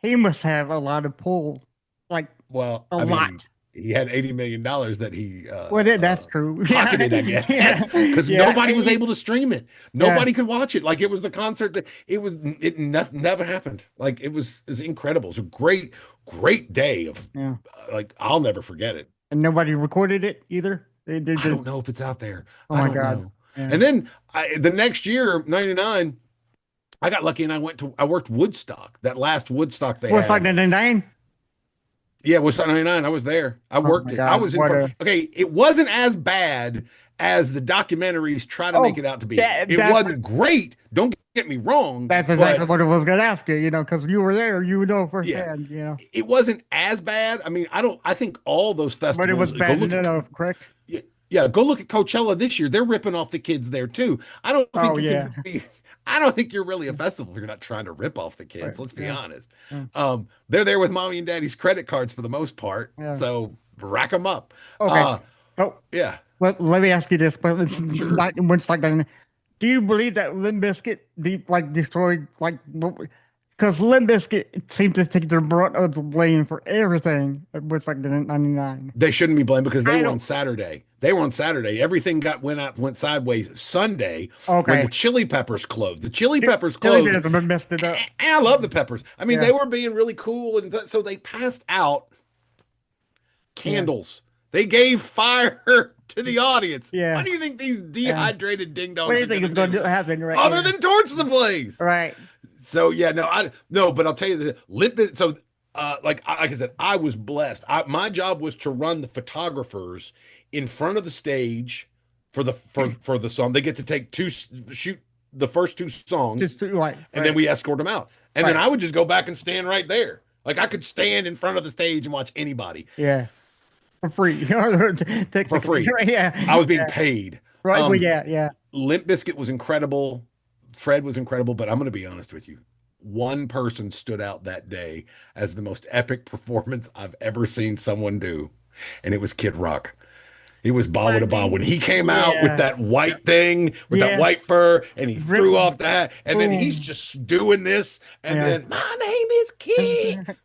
He must have a lot of pull. Like Well, a I lot. mean, he had $80 million that he Well, that's true. pocketed, I guess, Yeah. because Yeah. nobody was able to stream it. Nobody could watch it. Like it was the concert that never happened. Like it was incredible. It was a great day of Yeah. like I'll never forget it. And nobody recorded it either. They did. I don't know if it's out there. Oh I my don't God. know. Yeah. And then the next year, 99, I got lucky and I worked Woodstock, that last Woodstock they What's had. like 99? Yeah, Woodstock 99. I was there. I worked my it. God, I was in what front. Okay, it wasn't as bad as the documentaries try to Oh, make it out to be. that- It that's- wasn't great. Don't get me wrong. That's exactly but what I was going to ask you, because you were there, you know firsthand, it wasn't as bad. I mean, I think all those festivals. But it was go bad look at- enough, correct? Yeah, go look at Coachella this year. They're ripping off the kids there too. I don't think Oh, you yeah. can be, I don't think you're really a festival if you're not trying to rip off the kids. Right, Let's be yeah. honest. Yeah. They're there with mommy and daddy's credit cards for the most part. Yeah. So rack them up. Okay. So Yeah. let me ask you this, but it's Sure. not much like that. Do you believe that Limp Bizkit destroyed because Limp Bizkit seems to take the brunt of the blame for everything with the 99? They shouldn't be blamed because I they were don't- on Saturday. They were on Saturday. Everything went sideways Sunday when Okay. the Chili Peppers closed. The Chili Peppers Chili closed. Peppers messed it up. And I love the Peppers. I mean, Yeah. they were being really cool, and so they passed out candles. They gave fire to the audience. Yeah. What do you think these dehydrated ding dongs What do you are think is going going to to happen right other here? than torch the place? Right. So yeah, no, but I'll tell you the so like I said, I was blessed. My job was to run the photographers in front of the stage for the song. They get to shoot the first two songs, Just right. and then we escort them out. And then Right. I would just go back and stand right there. Like I could stand in front of the stage and watch anybody Yeah. For free. for free. Yeah. I was being Yeah. paid. Right. Well, yeah. Limp Bizkit was incredible. Fred was incredible, but I'm going to be honest with you. One person stood out that day as the most epic performance I've ever seen someone do, and it was Kid Rock. It was Ba with a Ba when he came out Yeah. with that white thing, with that Yes. white fur, and he threw off that, and then Boom. he's just doing this, and Yeah. then my name is Kid.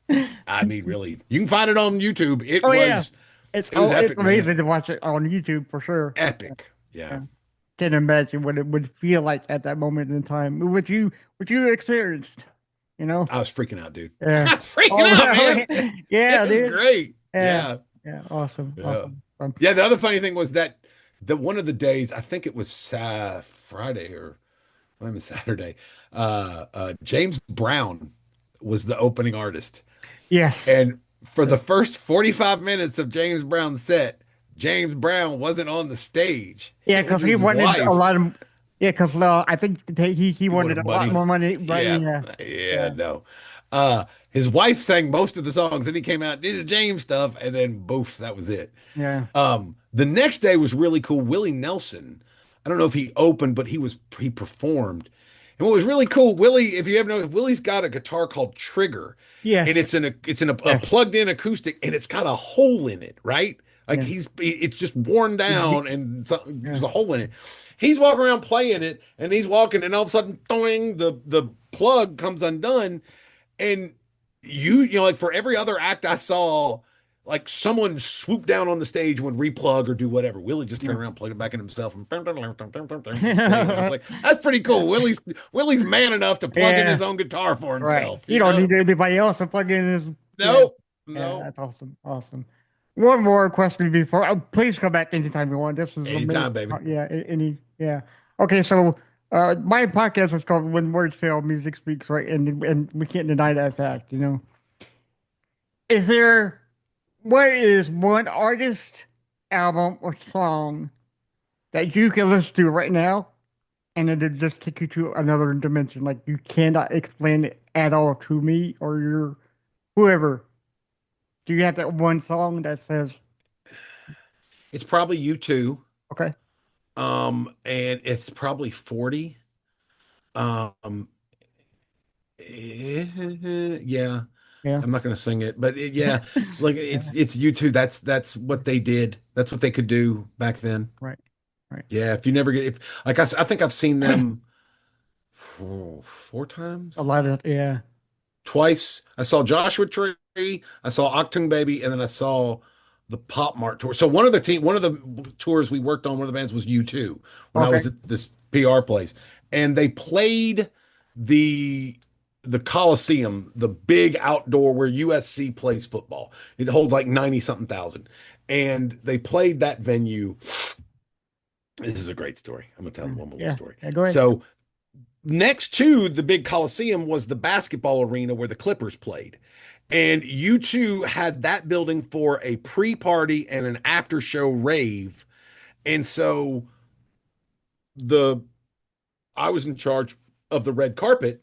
I mean, really, you can find it on YouTube. It Oh, was yeah. It was it's epic, man. amazing to watch it on YouTube for sure. Epic. Yeah. Yeah. Can't imagine what it would feel like at that moment in time. What you experienced, you know? I was freaking out, dude. Yeah. I was freaking Oh, out, man. yeah, It was dude. great. Yeah. Yeah. Yeah. Awesome. Yeah. Awesome. Yeah. The other funny thing was that the one of the days, I think it was Friday or maybe Saturday, James Brown was the opening artist. Yes. And for the first 45 minutes of James Brown's set, James Brown wasn't on the stage. Yeah, It was because he his wanted a wife. lot of. Yeah, because I think he He wanted wanted a lot money. more money. But Yeah. yeah. Yeah, Yeah. no. His wife sang most of the songs, and he came out, did his James stuff, and then boof, that was it. Yeah. The next day was really cool. Willie Nelson, I don't know if he opened, but he performed. And what was really cool, Willie, if you ever know, Willie's got a guitar called Trigger, and Yes. a Yes. plugged in acoustic, and it's got a hole in it, right? Like Yeah. it's just worn Mhm. down, and there's Yeah. a hole in it. He's walking around playing it, and he's walking, and all of a sudden, doing the plug comes undone, and you know, like for every other act I saw, like someone swoop down on the stage would replug or do whatever. Willie just turned around, plugged it back in himself, and I was like, that's pretty cool. Willie's man enough to plug in Yeah. his own guitar for Right. himself. You don't need anybody else to plug in his. Yeah. No, Yeah. no. That's awesome. Awesome. One more question before. Please come back anytime you want. This is Anytime, amazing. baby. Yeah. Any. Yeah. Okay. So, my podcast is called "When Words Fail, Music Speaks," right? And we can't deny that fact. You know. Is there what is one artist, album, or song that you can listen to right now and it'll just take you to another dimension? Like you cannot explain it at all to me or your whoever. Do you have that one song that says, It's probably you too. okay, And it's probably 40. Um, yeah. yeah, I'm not gonna sing it, but yeah, like it's you too. That's what they did. That's what they could do back then. right, right. Yeah, if you never get if like I think I've seen them four times, A lot of, yeah, twice. I saw Joshua Tree, I saw Octung Baby, and then I saw the Pop Mart tour. So one of the tours we worked on, one of the bands was U2 when I okay, was at this PR place, and they played the the Coliseum, the big outdoor where USC plays football. It holds like 90 something thousand. And they played that venue. This is a great story. I'm gonna tell them one more yeah, story. yeah, go ahead. So next to the big Coliseum was the basketball arena where the Clippers played. And U2 had that building for a pre-party and an after-show rave. And so the I was in charge of the red carpet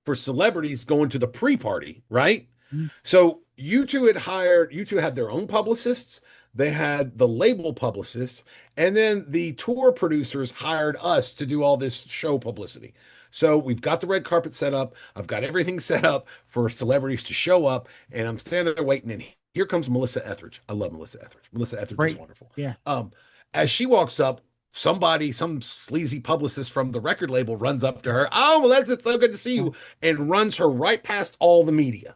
for celebrities going to the pre-party, right? Mhm. So U2 had their own publicists, they had the label publicists, and then the tour producers hired us to do all this show publicity. So we've got the red carpet set up. I've got everything set up for celebrities to show up, and I'm standing there waiting, and here comes Melissa Etheridge. I love Melissa Etheridge. Melissa Etheridge is Great. wonderful. Yeah. As she walks up, some sleazy publicist from the record label runs up to her. Oh, Melissa, it's so good to see you, and runs her right past all the media.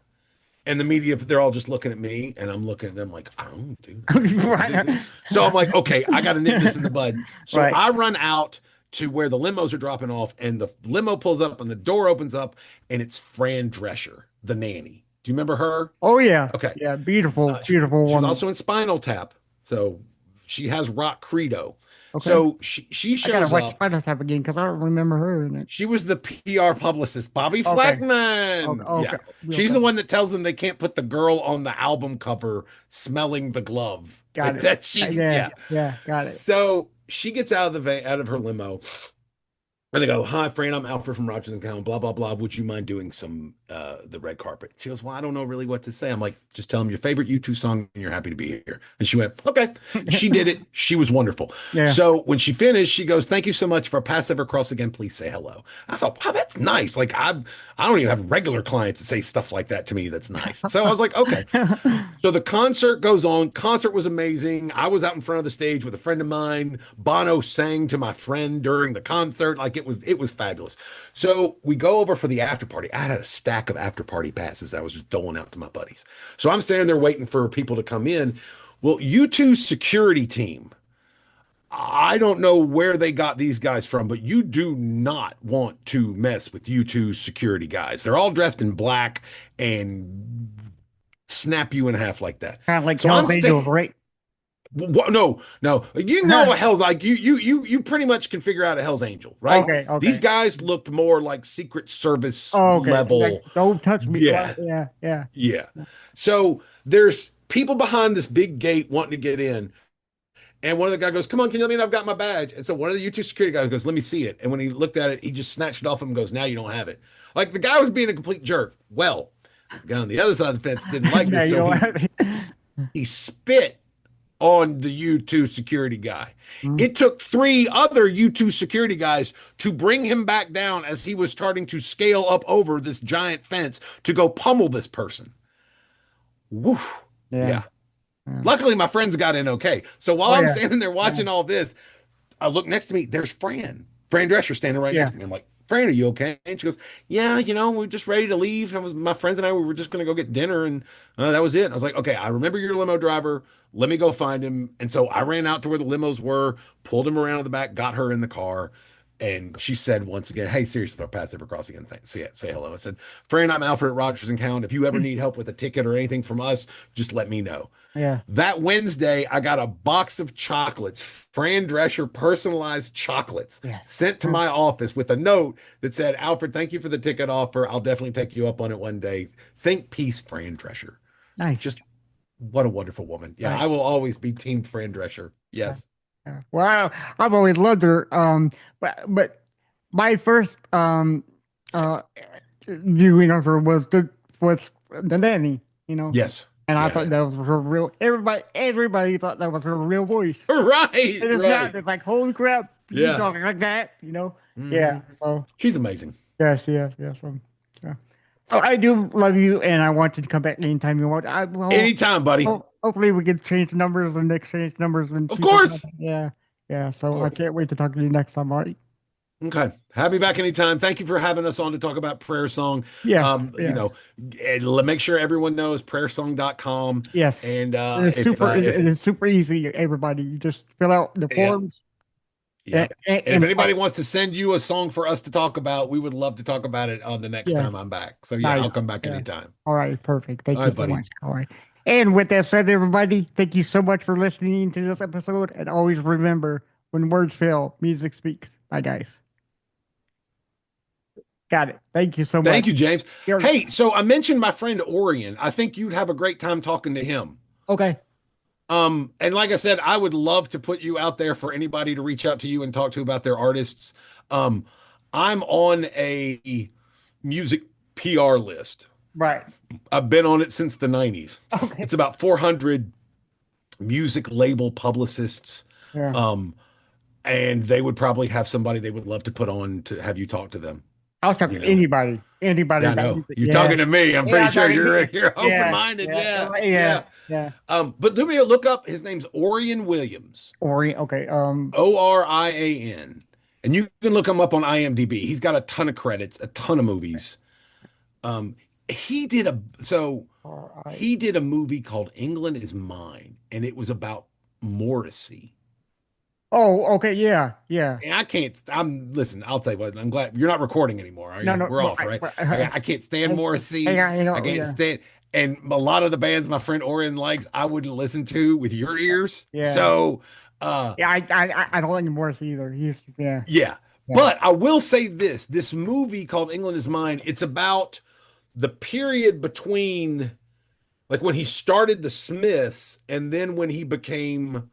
And the media, they're all just looking at me, and I'm looking at them like, I don't do Right. So I'm like, okay, I got to nip this in the bud. So Right. I run out to where the limos are dropping off, and the limo pulls up, and the door opens up, and it's Fran Drescher, the nanny. Do you remember her? Oh yeah. Okay. Yeah, beautiful, She- beautiful She's woman. also in Spinal Tap, so she has rock credo. Okay. So she I gotta shows watch up. Spider Tap again because I don't remember her in it. She was the PR publicist, Bobby Okay. Fleckman. Okay. Yeah. Okay. She's the one that tells them they can't put the girl on the album cover smelling the glove. Got Like it. that she's Yeah. Yeah. Got it. So she gets out of the out of her limo, and they go, "Hi, Fran. I'm Alfred from Rochester County. Blah blah blah. Would you mind doing some the red carpet?" She goes, "Well, I don't know really what to say." I'm like, "Just tell them your favorite U2 song, and you're happy to be here." And she went, "Okay." She did it. She was wonderful. Yeah. So when she finished, she goes, "Thank you so much for Pass Ever Cross Again. Please say hello." I thought, "Wow, that's nice." Like I don't even have regular clients that say stuff like that to me. That's nice. So I was like, "Okay." So the concert goes on. Concert was amazing. I was out in front of the stage with a friend of mine. Bono sang to my friend during the concert. Like it was fabulous. So we go over for the after party. I had a stack of after party passes that I was just doling out to my buddies. So I'm standing there waiting for people to come in. Well, U2's security team, I don't know where they got these guys from, but you do not want to mess with U2's security guys. They're all dressed in black and snap you in half like that. Kind of like So I'm Hell's Angels, staying. right? No, no. You know a hell's like you pretty much can figure out a Hell's Angel, right? Okay, These okay. guys looked more like Secret Service Oh, okay. level. Don't touch me. Yeah, Right? Yeah, yeah. yeah. So there's people behind this big gate wanting to get in. And one of the guys goes, "Come on, can you let me know I've got my badge?" And so one of the U2 security guys goes, "Let me see it." And when he looked at it, he just snatched it off him and goes, "Now you don't have it." Like the guy was being a complete jerk. Well, the guy on the other side of the fence didn't like Yeah, this, you so don't have it. he spit on the U2 security guy. Mm. It took three other U2 security guys to bring him back down as he was starting to scale up over this giant fence to go pummel this person. Woo. Yeah. Yeah. Yeah. Luckily, my friends got in okay. So while Oh, I'm yeah. standing there Yeah. watching all this, I look next to me. There's Fran Drescher standing right Yeah. next to me. I'm like, "Fran, are you okay?" And she goes, "Yeah, we're just ready to leave. My friends and I, we were just going to go get dinner. And that was it." And I was like, "Okay, I remember your limo driver. Let me go find him." And so I ran out to where the limos were, pulled him around to the back, got her in the car. And she said once again, "Hey, seriously, I'll pass ever cross again. Thanks. Say hello." I said, "Fran, I'm Alfred at Rogers and Count. If you ever need help with a ticket or anything from us, just let me know." Yeah. That Wednesday, I got a box of chocolates, Fran Drescher personalized chocolates, Yes. sent to my office with a note that said, "Alfred, thank you for the ticket offer. I'll definitely take you up on it one day. Think peace, Fran Drescher." Nice. Just what a wonderful woman. Yeah, Nice. I will always be team Fran Drescher. Yes. Yeah. Well, I've always loved her. But my first uh viewing of her was the nanny, Yes. and I Yeah. thought that was her real. Everybody thought that was her real voice. Right. And it's Right. not. It's like, holy crap, you Yeah. talking like that. Mhm. Yeah. So She's amazing. yes, yes, yes. Yeah. So I do love you, and I want you to come back anytime you want. Anytime, buddy. Hopefully we can change numbers and exchange numbers and Of keep in course. contact. Yeah. Yeah. So I course. can't wait to talk to you next time. All right. Okay. Have me back anytime. Thank you for having us on to talk about Prayer Song. Yes. You Yes. know, make sure everyone knows prayersong.com. Yes. And It's super. It is super easy. Everybody, you just fill out the yeah, forms. yeah. And And if anybody wants to send you a song for us to talk about, we would love to talk about it on the next Yeah. time I'm back. So yeah, Nice. I'll come back Yeah. anytime. All right. Perfect. Thank All you right, so buddy. much. All right. And with that said, everybody, thank you so much for listening to this episode. And always remember, when words fail, music speaks. Bye, guys. Got it. Thank you so much. Thank you, James. You're- Hey, so I mentioned my friend Orion. I think you'd have a great time talking to him. Okay. And like I said, I would love to put you out there for anybody to reach out to you and talk to about their artists. I'm on a music PR list. Right. I've been on it since the 90s. Okay. It's about 400 music label publicists. Yeah. And they would probably have somebody they would love to put on to have you talk to them. I'll talk You to know. anybody. Anybody. Yeah, I about know. music. You're Yeah. talking to me. I'm Yeah, pretty I'm sure talking to you're you. you're Yeah, open-minded. Yeah. Yeah. But do me a look up. His name's Orion Williams. Okay. Orian. And you can look him up on IMDb. He's got a ton of credits, a ton of movies. He did a movie called England Is Mine, and it was about Morrissey. Oh, okay. Yeah. Yeah. And listen, I'll tell you what, I'm glad you're not recording anymore, are you? No, We're off, right? I can't stand Morrissey. I can't stand, and a lot of the bands my friend Orion likes, I wouldn't listen to with your ears. Yeah. So, Yeah. I don't like Morrissey either. Yeah. yeah. But I will say this movie called England Is Mine, it's about the period between like when he started the Smiths and then when he became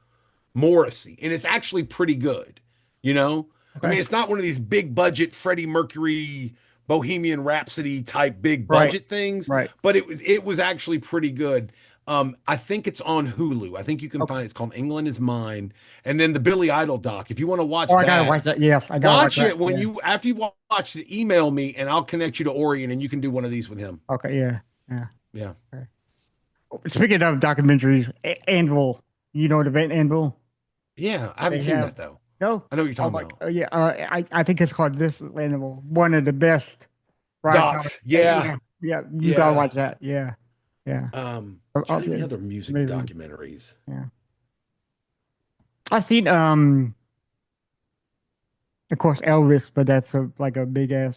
Morrissey. And it's actually pretty good, I Okay. mean, it's not one of these big budget Freddie Mercury Bohemian Rhapsody type big Right. budget things, Right. but it was actually pretty good. I think it's on Hulu. I think you can find it. It's called England Is Mine. And then the Billy Idol doc. If you want to watch Oh, that, I gotta watch that. Yes, I gotta watch watch it that. when Yeah. after you watch it, email me and I'll connect you to Orion and you can do one of these with him. Okay. Yeah. Yeah. Yeah. Speaking of documentaries, Anvil. You know the band Anvil? Yeah. I haven't They seen have- that though. No. I know what you're talking about. Yeah. I think it's called This Animal. One of the best. Docs. Yeah. Yeah. You Yeah. gotta watch that. Yeah. Yeah. Any other music amazing. documentaries? Yeah. I've seen of course Elvis, but that's like a big ass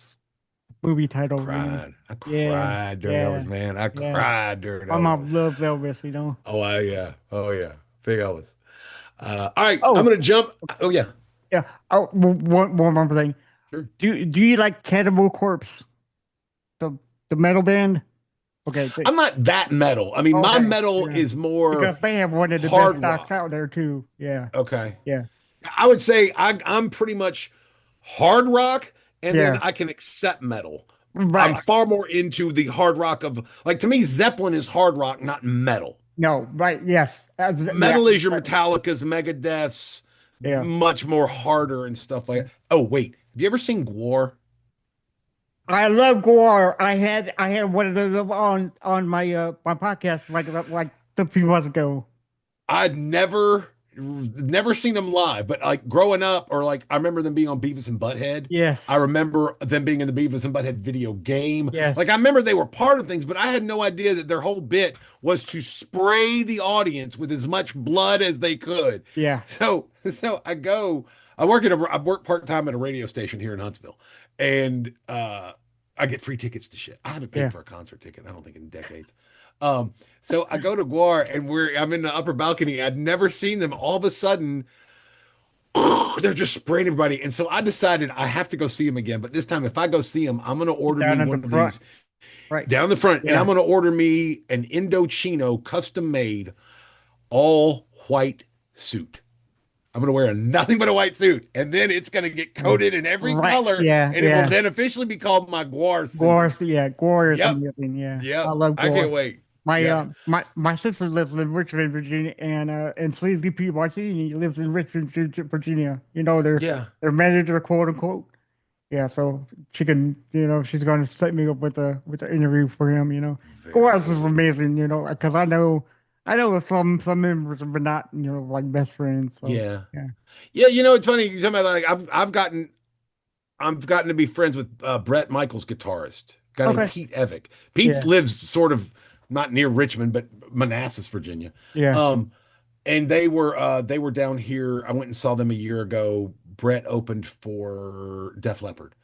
movie title, you know. I Yeah, cried during Elvis, yeah, man. I yeah. cried during My Elvis. mom loves Elvis, you know. Yeah. Oh yeah. Big Elvis. All right, I'm Oh, gonna jump. Oh yeah. yeah. Oh, one more thing. Sure. Do you like Cannibal Corpse, the metal band? Okay, I'm not that metal. I mean, my okay, metal yeah. is more Because they have one of the best hard stocks rock. out there too. Yeah, Okay. yeah, I would say I'm pretty much hard rock, and then yeah. I can accept metal. I'm Right. far more into the hard rock of, like, to me, Zeppelin is hard rock, not metal. No, right. Yes. Yeah. Metal is your Metallica's, Megadeth's, Yeah. much more harder and stuff like that. Oh, wait. Have you ever seen Gwar? I love Gore. I had one of those on my my podcast like a few months ago. I'd never seen them live, but like growing up, or like I remember them being on Beavis and Butthead. I Yes. remember them being in the Beavis and Butthead video game. Like I Yes. remember they were part of things, but I had no idea that their whole bit was to spray the audience with as much blood as they could. Yeah. So I work part-time at a radio station here in Huntsville, and I get free tickets to shit. I haven't paid Yeah. for a concert ticket, I don't think, in decades. So I go to Guar, and I'm in the upper balcony. I'd never seen them. All of a sudden, they're just spraying everybody. And so I decided I have to go see them again. But this time, if I go see them, I'm going to order Down me at the one of front. these Right. down the front, and Yeah. I'm going to order me an Indochino custom made all white suit. I'm going to wear nothing but a white suit, and then it's going to get coated in every Right. color, Yeah. and it will Yeah. then officially be called my Guar suit. Gore. Yeah. Gore is Yep. amazing. Yeah. I Yep. love I Gore. can't wait. My Yep. my sister lives in Richmond, Virginia, and Sleazy P. Martini lives in Richmond, Virginia. You know, Yeah. their manager, quote unquote. Yeah, so she can, she's going to set me up with the interview for him. Very Goaz was cool. amazing. Because I know some members, but not like best friends. So Yeah. yeah, Yeah, it's funny. You're talking about, like, I've gotten to be friends with Brett Michaels, guitarist, a guy named okay, Pete Evick. Pete yeah, lives sort of not near Richmond, but Manassas, Virginia. yeah, Um, and they were down here. I went and saw them a year ago. Brett opened for Def Leppard.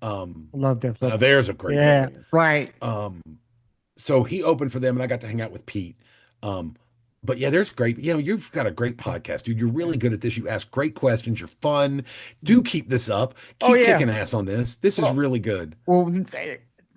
Um, I love that stuff. there's a great Yeah, band. right. Um, so he opened for them, and I got to hang out with Pete. Um, but yeah, there's great. You've got a great podcast, dude. You're really good at this. You ask great questions. You're fun. Do keep this up. Oh Keep yeah. kicking ass on this. This is Well, really good. well,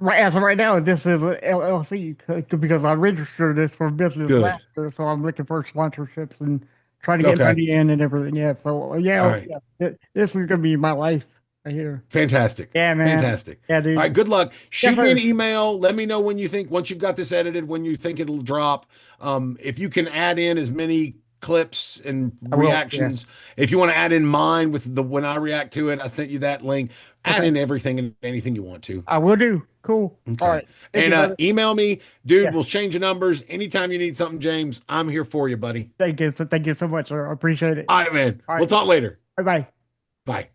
right as of right now, this is a LLC because I registered this for business Good. last year, so I'm looking for sponsorships and trying to get Okay. money in and everything. Yeah, so yeah, All right. yeah, this is gonna be my life right here. Fantastic. Yeah, man. Fantastic. Yeah, All dude. right. Good luck. Yeah, Shoot me an email. Let me know when you think, once you've got this edited, when you think it'll drop. If you can add in as many clips and I will. Yeah. reactions, if you want to add in mine with the when I react to it, I sent you that link. Add Okay. in everything and anything you want to. I will do. Cool. All Okay. right. Thank And you, brother. email me, dude. Yeah. We'll change the numbers. Anytime you need something, James, I'm here for you, buddy. Thank you. Thank you so much, sir. I appreciate it. All right, man. All We'll right. talk later. Bye bye. Bye.